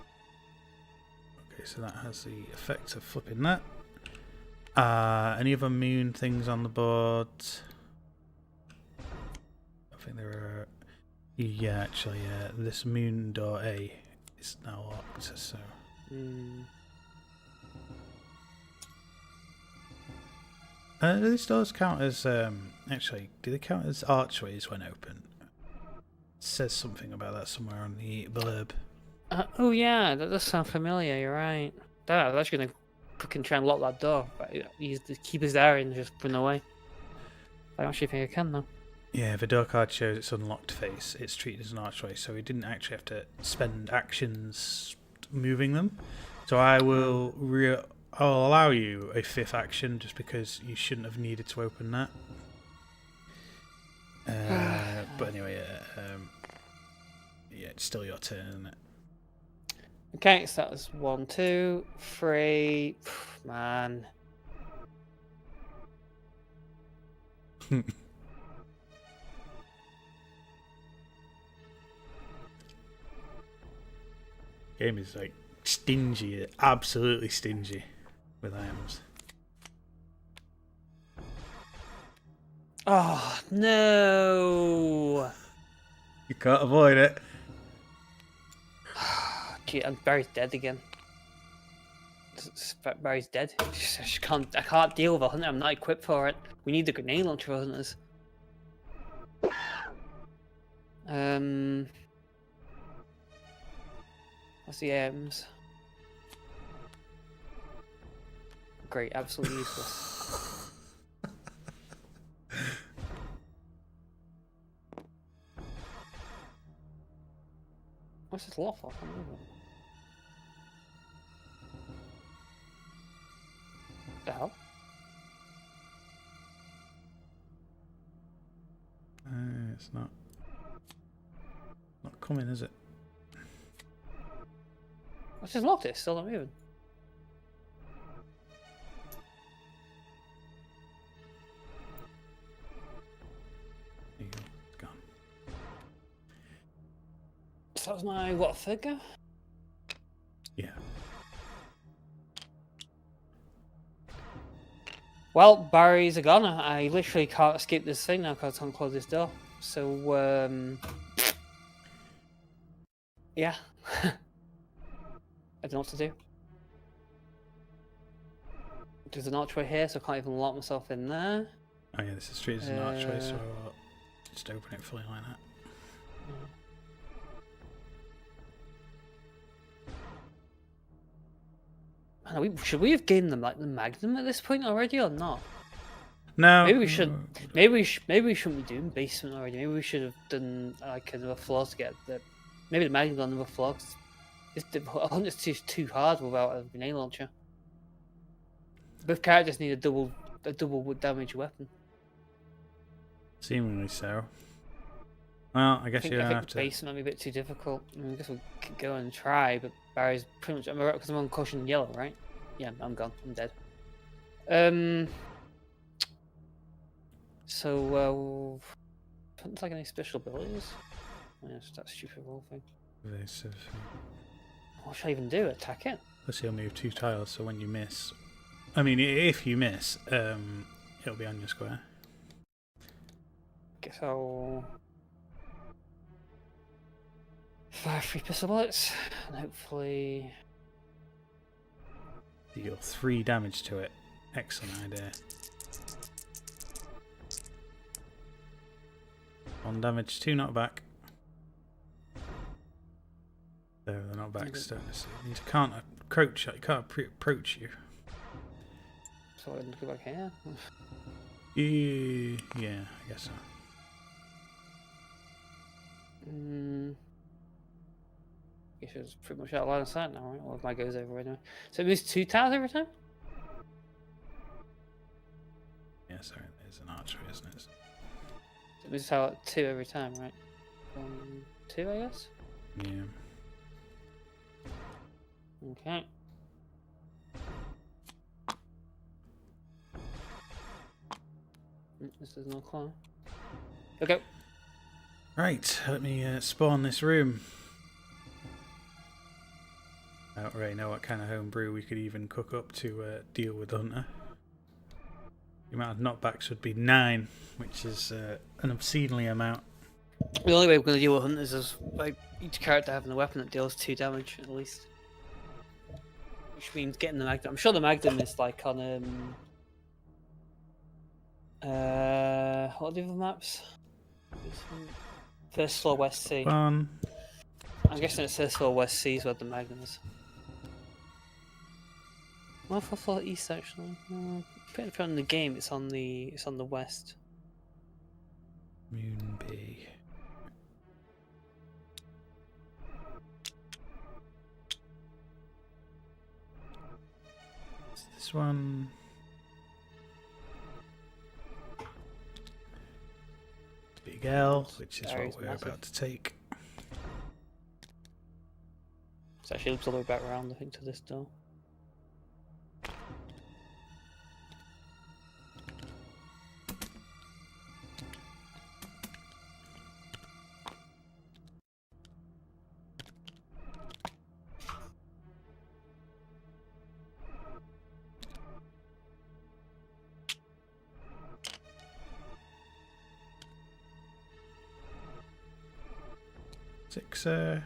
Okay, so that has the effect of flipping that. Any other moon things on the board? I think there are. Yeah, actually, this moon door A is now locked, so. Do these doors count as actually? Do they count as archways when open? It says something about that somewhere on the blurb. Oh yeah, that does sound familiar. You're right. I was actually gonna fucking try and lock that door, but use the keepers there and just run away. I don't actually think I can though. Yeah, if a door card shows its unlocked face, it's treated as an archway, so we didn't actually have to spend actions moving them. So I'll allow you a 5th action just because you shouldn't have needed to open that. But anyway, yeah, it's still your turn, isn't it? Okay, so that was 1, 2, 3. Man. Game is like stingy, absolutely stingy with items. Oh no! You can't avoid it. Gee, and Barry's dead again. Barry's dead. I can't deal with a hunter. I'm not equipped for it. We need the grenade launcher for hunters. What's the aims? Great, absolutely useless. What's this loft off? The hell? It's not coming, is it? What's this locked? It's still not moving. There you go. It's gone. So that was my what figure? Yeah. Well, Barry's a goner. I literally can't escape this thing now because I can't close this door. So, yeah. I don't know what to do. There's an archway here, so I can't even lock myself in there. Oh yeah, this is treated as an archway, so I'll just open it fully like that. Should we have gained them like the Magnum at this point already, or not? No. Maybe we should. Maybe we shouldn't be doing basement already. Maybe we should have done like another floor to get the. Maybe the Magnum on another floor. I think it's too hard without a grenade launcher. Both characters need a double damage weapon. Seemingly so. Well, I guess you have to. Basement might be a bit too difficult. I guess we'll go and try, but Barry's pretty much. Because I'm on caution yellow, right? Yeah, I'm gone. I'm dead. So, don't like any special abilities. Yes, that stupid roll thing. Evasive. What should I even do? Attack it? Plus he'll move 2 tiles, so when you miss, I mean, if you miss, it'll be on your square. Guess I'll fire 3 pistol bullets, and hopefully Deal 3 damage to it. Excellent idea. 1 damage, 2 knockback. There, they're not back. So you can't approach. You can't approach you. So I go back here. Yeah, I guess so. Guess it's pretty much out of line of sight now, right? Or if my goes over anyway. So it moves 2 tiles every time? Yeah, sorry, there's an archery, isn't it? So it moves tile 2 every time, right? 1, 2, I guess? Yeah. Okay. This does not climb. Okay. Right, let me spawn this room. I don't really know what kind of homebrew we could even cook up to deal with the hunter. The amount of knockbacks would be 9, which is an obscenely amount. The only way we're going to deal with hunters is by each character having a weapon that deals 2 damage at least. Which means getting the Magnum. I'm sure the Magnum is like on what are the other maps? First floor West Sea. Fun. I'm guessing it's first floor West Sea is where the Magnum is. Well, first floor East actually. Pretty in the game, it's on the west. Moon Bay. What's this one? Big L, which is Area's what we're massive. about to take. It actually loops all the way back around, I think, to this door. Sixer.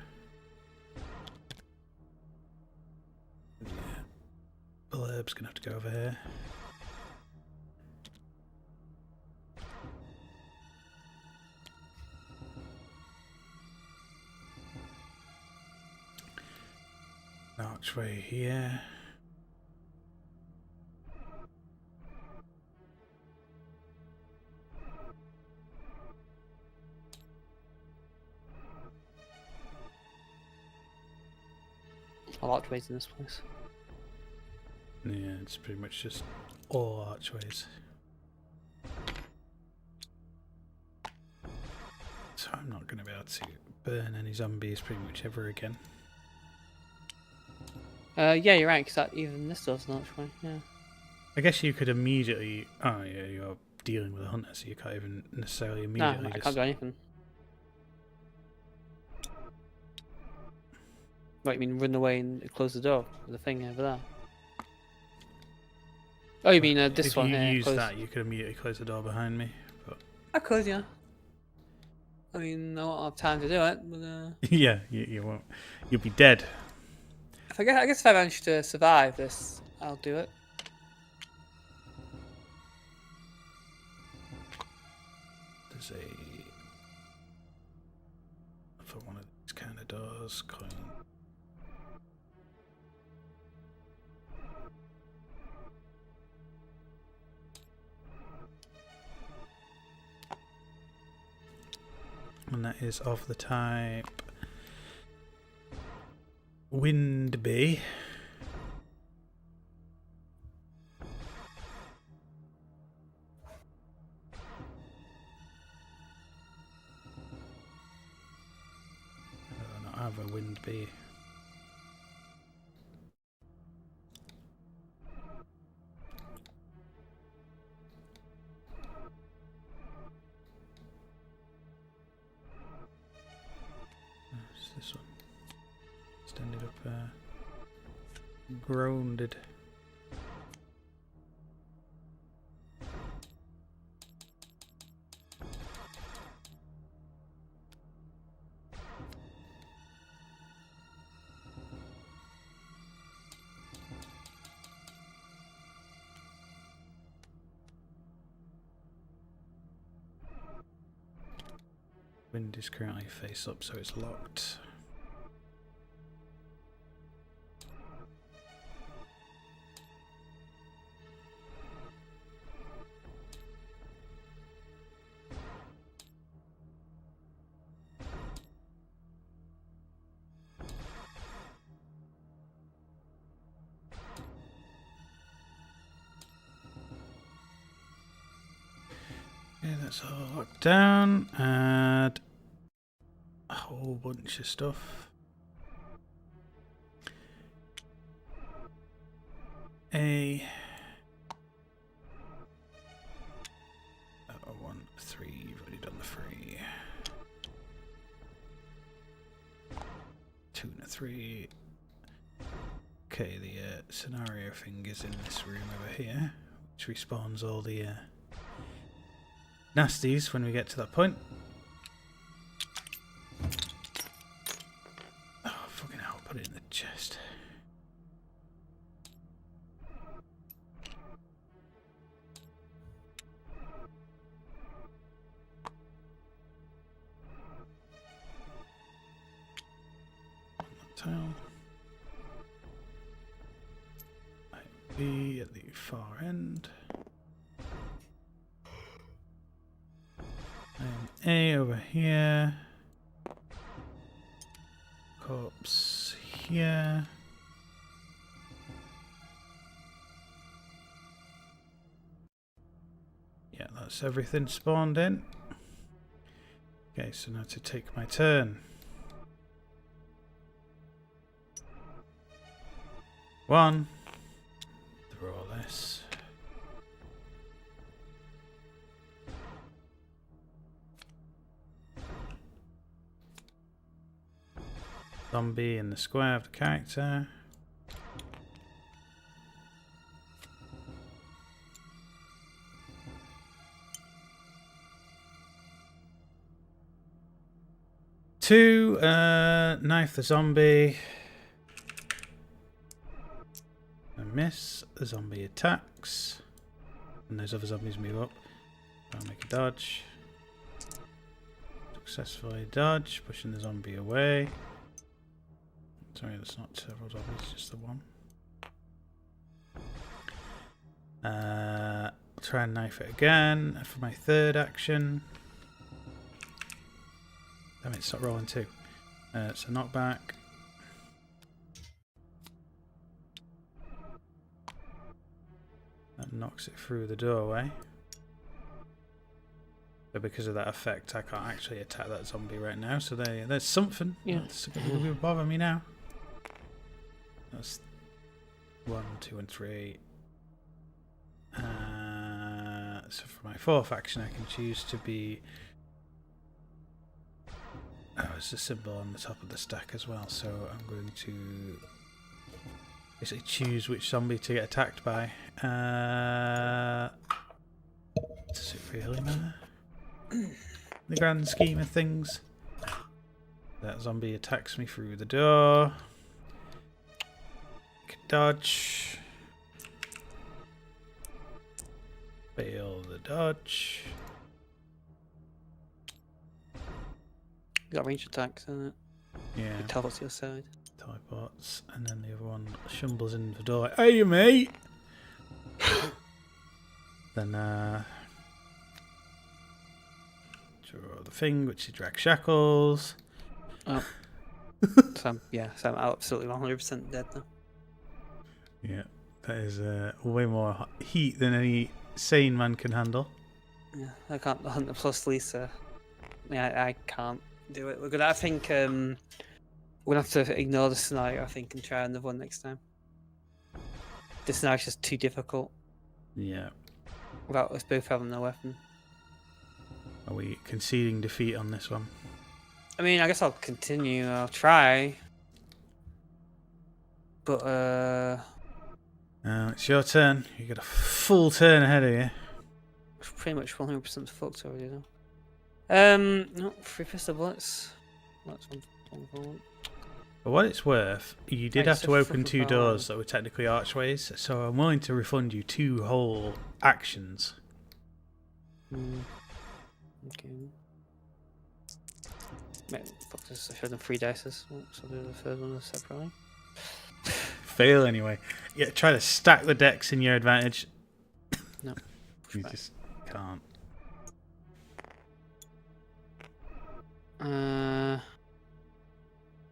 Yeah. Blurb's gonna have to go over here. Archway here. A lot of ways in this place. Yeah, it's pretty much just all archways. So I'm not going to be able to burn any zombies pretty much ever again. Yeah, you're right, because even this does an archway, yeah. I guess you could immediately... Oh yeah, you're dealing with a hunter, so you can't even necessarily No, immediately I can't do anything. What, you mean run away and close the door? The thing over there? Oh, you mean this one here? If you use close... that, you could immediately close the door behind me. But I could, yeah. I mean, I won't have time to do it, but yeah, you won't. You'll be dead. I guess if I manage to survive this, I'll do it. There's for one of these kind of doors. Coin. And that is of the type Wind Bay. I don't have a Wind Bay. This one. Just ended up grounded. Wind is currently face up, so it's locked. Okay, that's all locked down. Add a whole bunch of stuff. One, 3. You've already done the 3. 2 and a 3. Okay, the scenario thing is in this room over here, which respawns all the nasties when we get to that point. Oh, fucking hell, put it in the chest. Tile. B at the far end. And A over here. Corpse here. Yeah, that's everything spawned in. Okay, so now to take my turn. 1. Through all this. Zombie in the square of the character. Two, knife the zombie. Miss, the zombie attacks, and those other zombies move up. I'll make a dodge. Successfully dodge, pushing the zombie away. Sorry, that's not several zombies, just the one. I'll try and knife it again for my third action. Damn it, stop rolling too. It's a knockback. That knocks it through the doorway. But because of that effect, I can't actually attack that zombie right now. So there's something. Yeah. That's going to bother me now. That's 1, 2, and 3. So for my fourth action, I can choose to be. Oh, it's a symbol on the top of the stack as well. So I'm going to basically choose which zombie to get attacked by. Does it really matter? In the grand scheme of things. That zombie attacks me through the door. Dodge. Fail the dodge. You got range attacks, isn't it? Yeah. It teleports to your side. Teleports, and then the other one shumbles in the door like, hey mate! Then draw the thing, which is drag shackles. Oh. So I'm absolutely 100% dead now. Yeah, that is way more heat than any sane man can handle. Yeah, I can't hunt plus Lisa. Yeah, I can't do it. We're gonna. I think we're gonna have to ignore the scenario. I think and try another one next time. This scenario's just too difficult Yeah. without us both having no weapon. Are we conceding defeat on this one? I mean, I guess I'll continue. I'll try. But It's your turn. You got a full turn ahead of you. pretty much 100% fucked already though. No, 3 pistol bullets. That's one forward. For what it's worth, you did Right, have so to open flip 2 about. doors that were technically archways, so I'm willing to refund you 2 whole actions. Okay. Wait, fuck this. I showed them 3 dices. So I'll do the third one separately. Fail anyway. Yeah, try to stack the decks in your advantage. No. You back. just can't.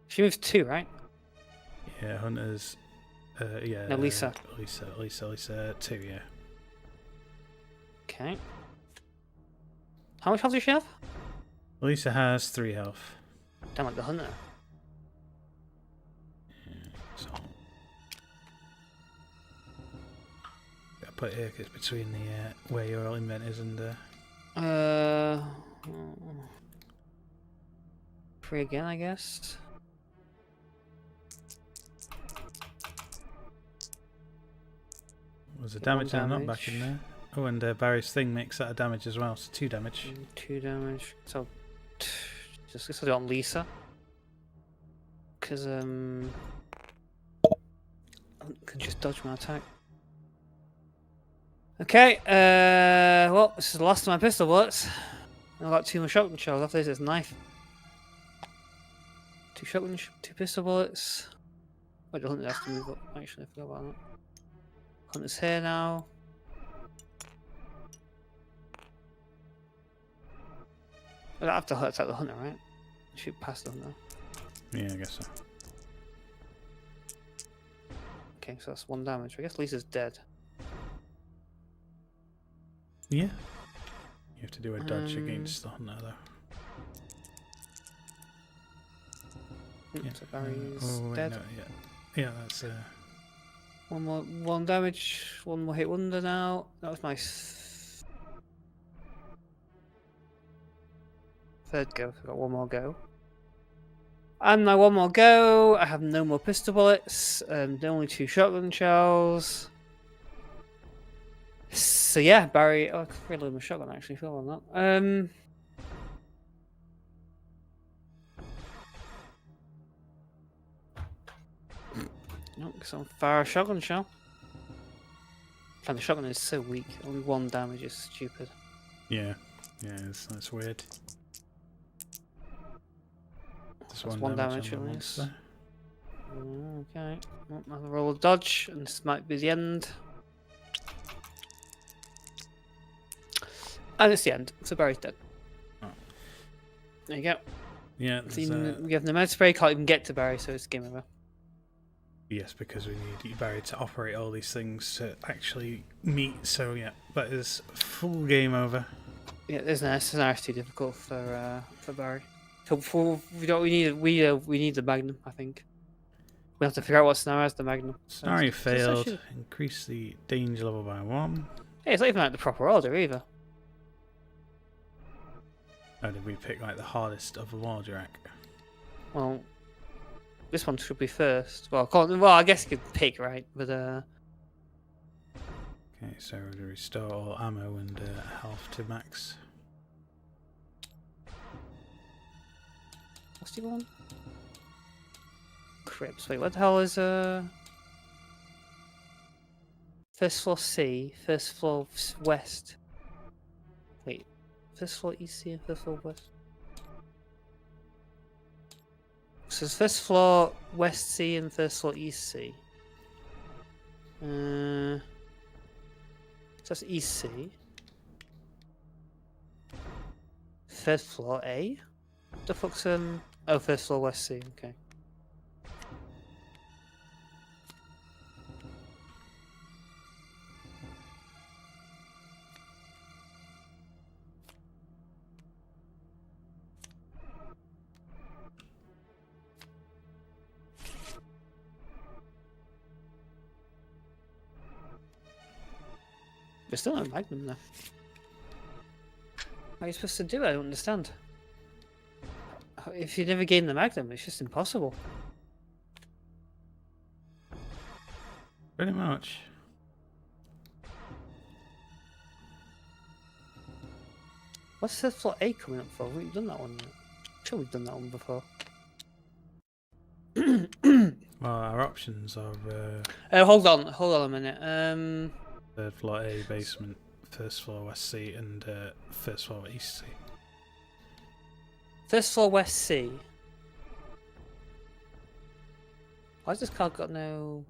She moves 2, right? Yeah, Hunters. Yeah. No, Lisa. Lisa 2, yeah. Okay. How much health does she have? Lisa has 3 health. Damn, like the hunter. So. Gotta put it here 'cause it's between the where your invent is and. 3 again, I guess. Was a Get one damage and not back in there. Oh, and Barry's thing makes that a damage as well, so 2 damage. 2 damage. So, just do it on Lisa. Because, I can just dodge my attack. Okay, well, this is the last of my pistol bullets. I've got 2 more shotgun shells. After this, it's knife. 2 shotgun, 2 pistol bullets. Wait, the hunter has to move up. Actually, I forgot about that. Hunter's here now. I have to attack the hunter, right? Shoot past the hunter. Yeah, I guess so. Okay, so that's 1 damage. I guess Lisa's dead. Yeah. You have to do a dodge against the hunter, though. Yeah. So Barry's wait, dead. no, yeah, that's 1 damage. 1 more hit wonder now. That was my 3rd go. So I got 1 more go. And now 1 more go. I have no more pistol bullets. Only 2 shotgun shells. So yeah, Barry. Oh, I could reload my shotgun actually. Feel on that. No, because I'm fire a shotgun shell. And the shotgun is so weak. Only 1 damage is stupid. yeah, that's weird. Just That's 1 1 damage damage on the at least. monster. Okay. Well, another roll of dodge, and this might be the end. And it's the end. So Barry's dead. Oh. There you go. Yeah, So there's, we have the med spray. Can't even get to Barry, so it's game over. yes, because we need Barry to operate all these things to actually meet. So yeah, that is full game over. Yeah, this scenario's too difficult for Barry. So we need the Magnum. I think we have to figure out what scenario has the Magnum. Scenario So failed. actually- Increase the danger level by 1. Hey, it's not even like the proper order either. Oh, did we pick like the hardest of the order, Jack? Well, this one should be first. Well, I guess you could pick, right? But Okay, so to restore all ammo and health to max. what's the other one? Cribs. Wait, what the hell is first floor C, first floor west? Wait, first floor East C and first floor west. So it's first floor West C and first floor East C. So that's East C. First floor A? The fuck's oh, first floor West C, okay. There's still no Magnum there. How are you supposed to do it? I don't understand. If you never gain the Magnum, it's just impossible. Pretty much. What's the floor A coming up for? We've done that one yet. I'm sure we've done that one before. Well, our options are Hold on a minute. third floor A basement, first floor West C, and first floor East C. First floor West C. Why has this card got no...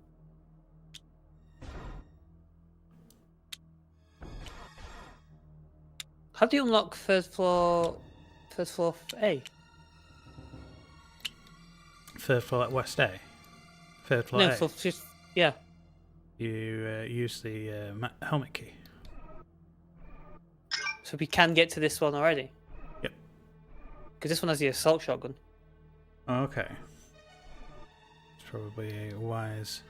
How do you unlock first floor A? Third floor at West A. Third floor No, A. for just... Yeah. You use the helmet key. So we can get to this one already? Yep. Because this one has the assault shotgun. Oh, okay. It's probably a wise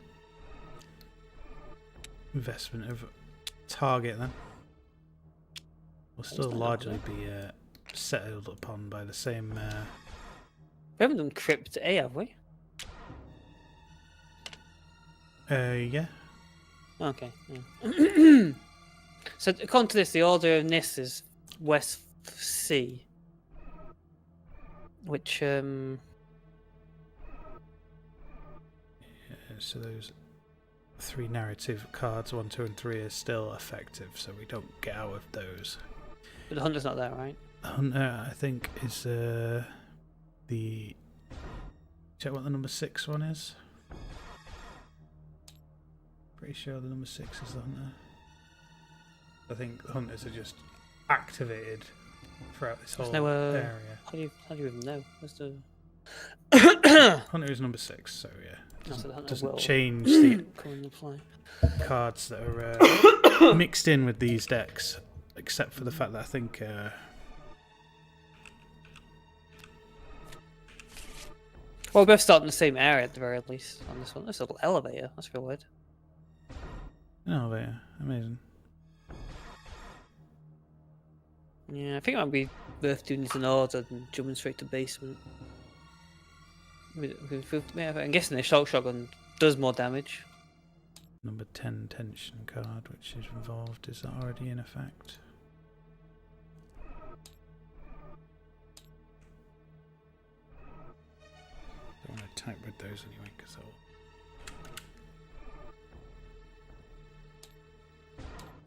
investment of target then. Will still not largely be settled upon by the same. We haven't done Crypt A, have we? Yeah. Okay. Yeah. So according to this, the order of NIS is West C, which So those 3 narrative cards, 1, 2, and 3, are still effective, so we don't get out of those. but the hunter's not there, right? The hunter, I think, is the. Check what the number 6 one is. Pretty sure the number 6 is the hunter. I think the hunters are just activated throughout this whole area. How do you even know? What's the Hunter is number 6, so yeah. the hunter Doesn't will change the come into play. cards that are mixed in with these decks, except for the fact that I think Well, we're both starting in the same area at the very least on this one. This little elevator. That's real weird. oh, yeah, amazing. Yeah, I think it might be worth doing this in order than jumping straight to basement. Yeah, I'm guessing the shock shotgun does more damage. Number 10 tension card, which is involved, is that already in effect? Don't want to type with those anyway, because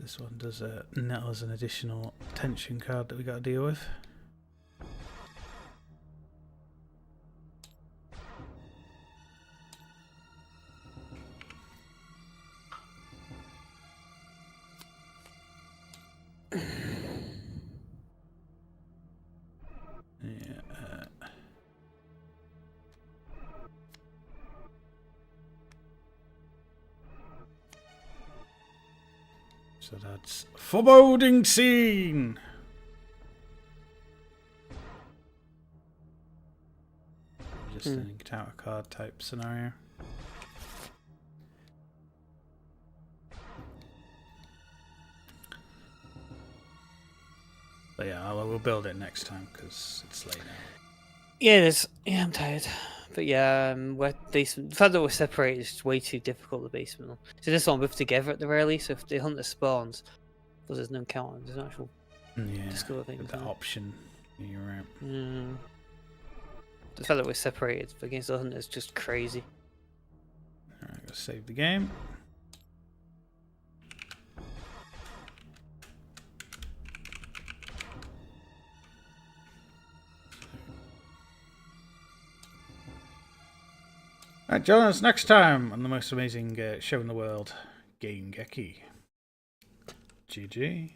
this one does net us an additional tension card that we got to deal with. So that's foreboding scene. Just an encounter card type scenario. But yeah, we'll build it next time because it's late now. Yeah, it is. Yeah, I'm tired. But yeah, the fact that we're separated is way too difficult, the basement one. So this one, we're together at the very least, so if the hunter spawns, because there's no counter, there's an actual discover thing. With that option, you're right. The fact that we're separated against the hunter is just crazy. Alright, let's save the game. Alright, join us next time on the most amazing show in the world, Game-Geki. GG.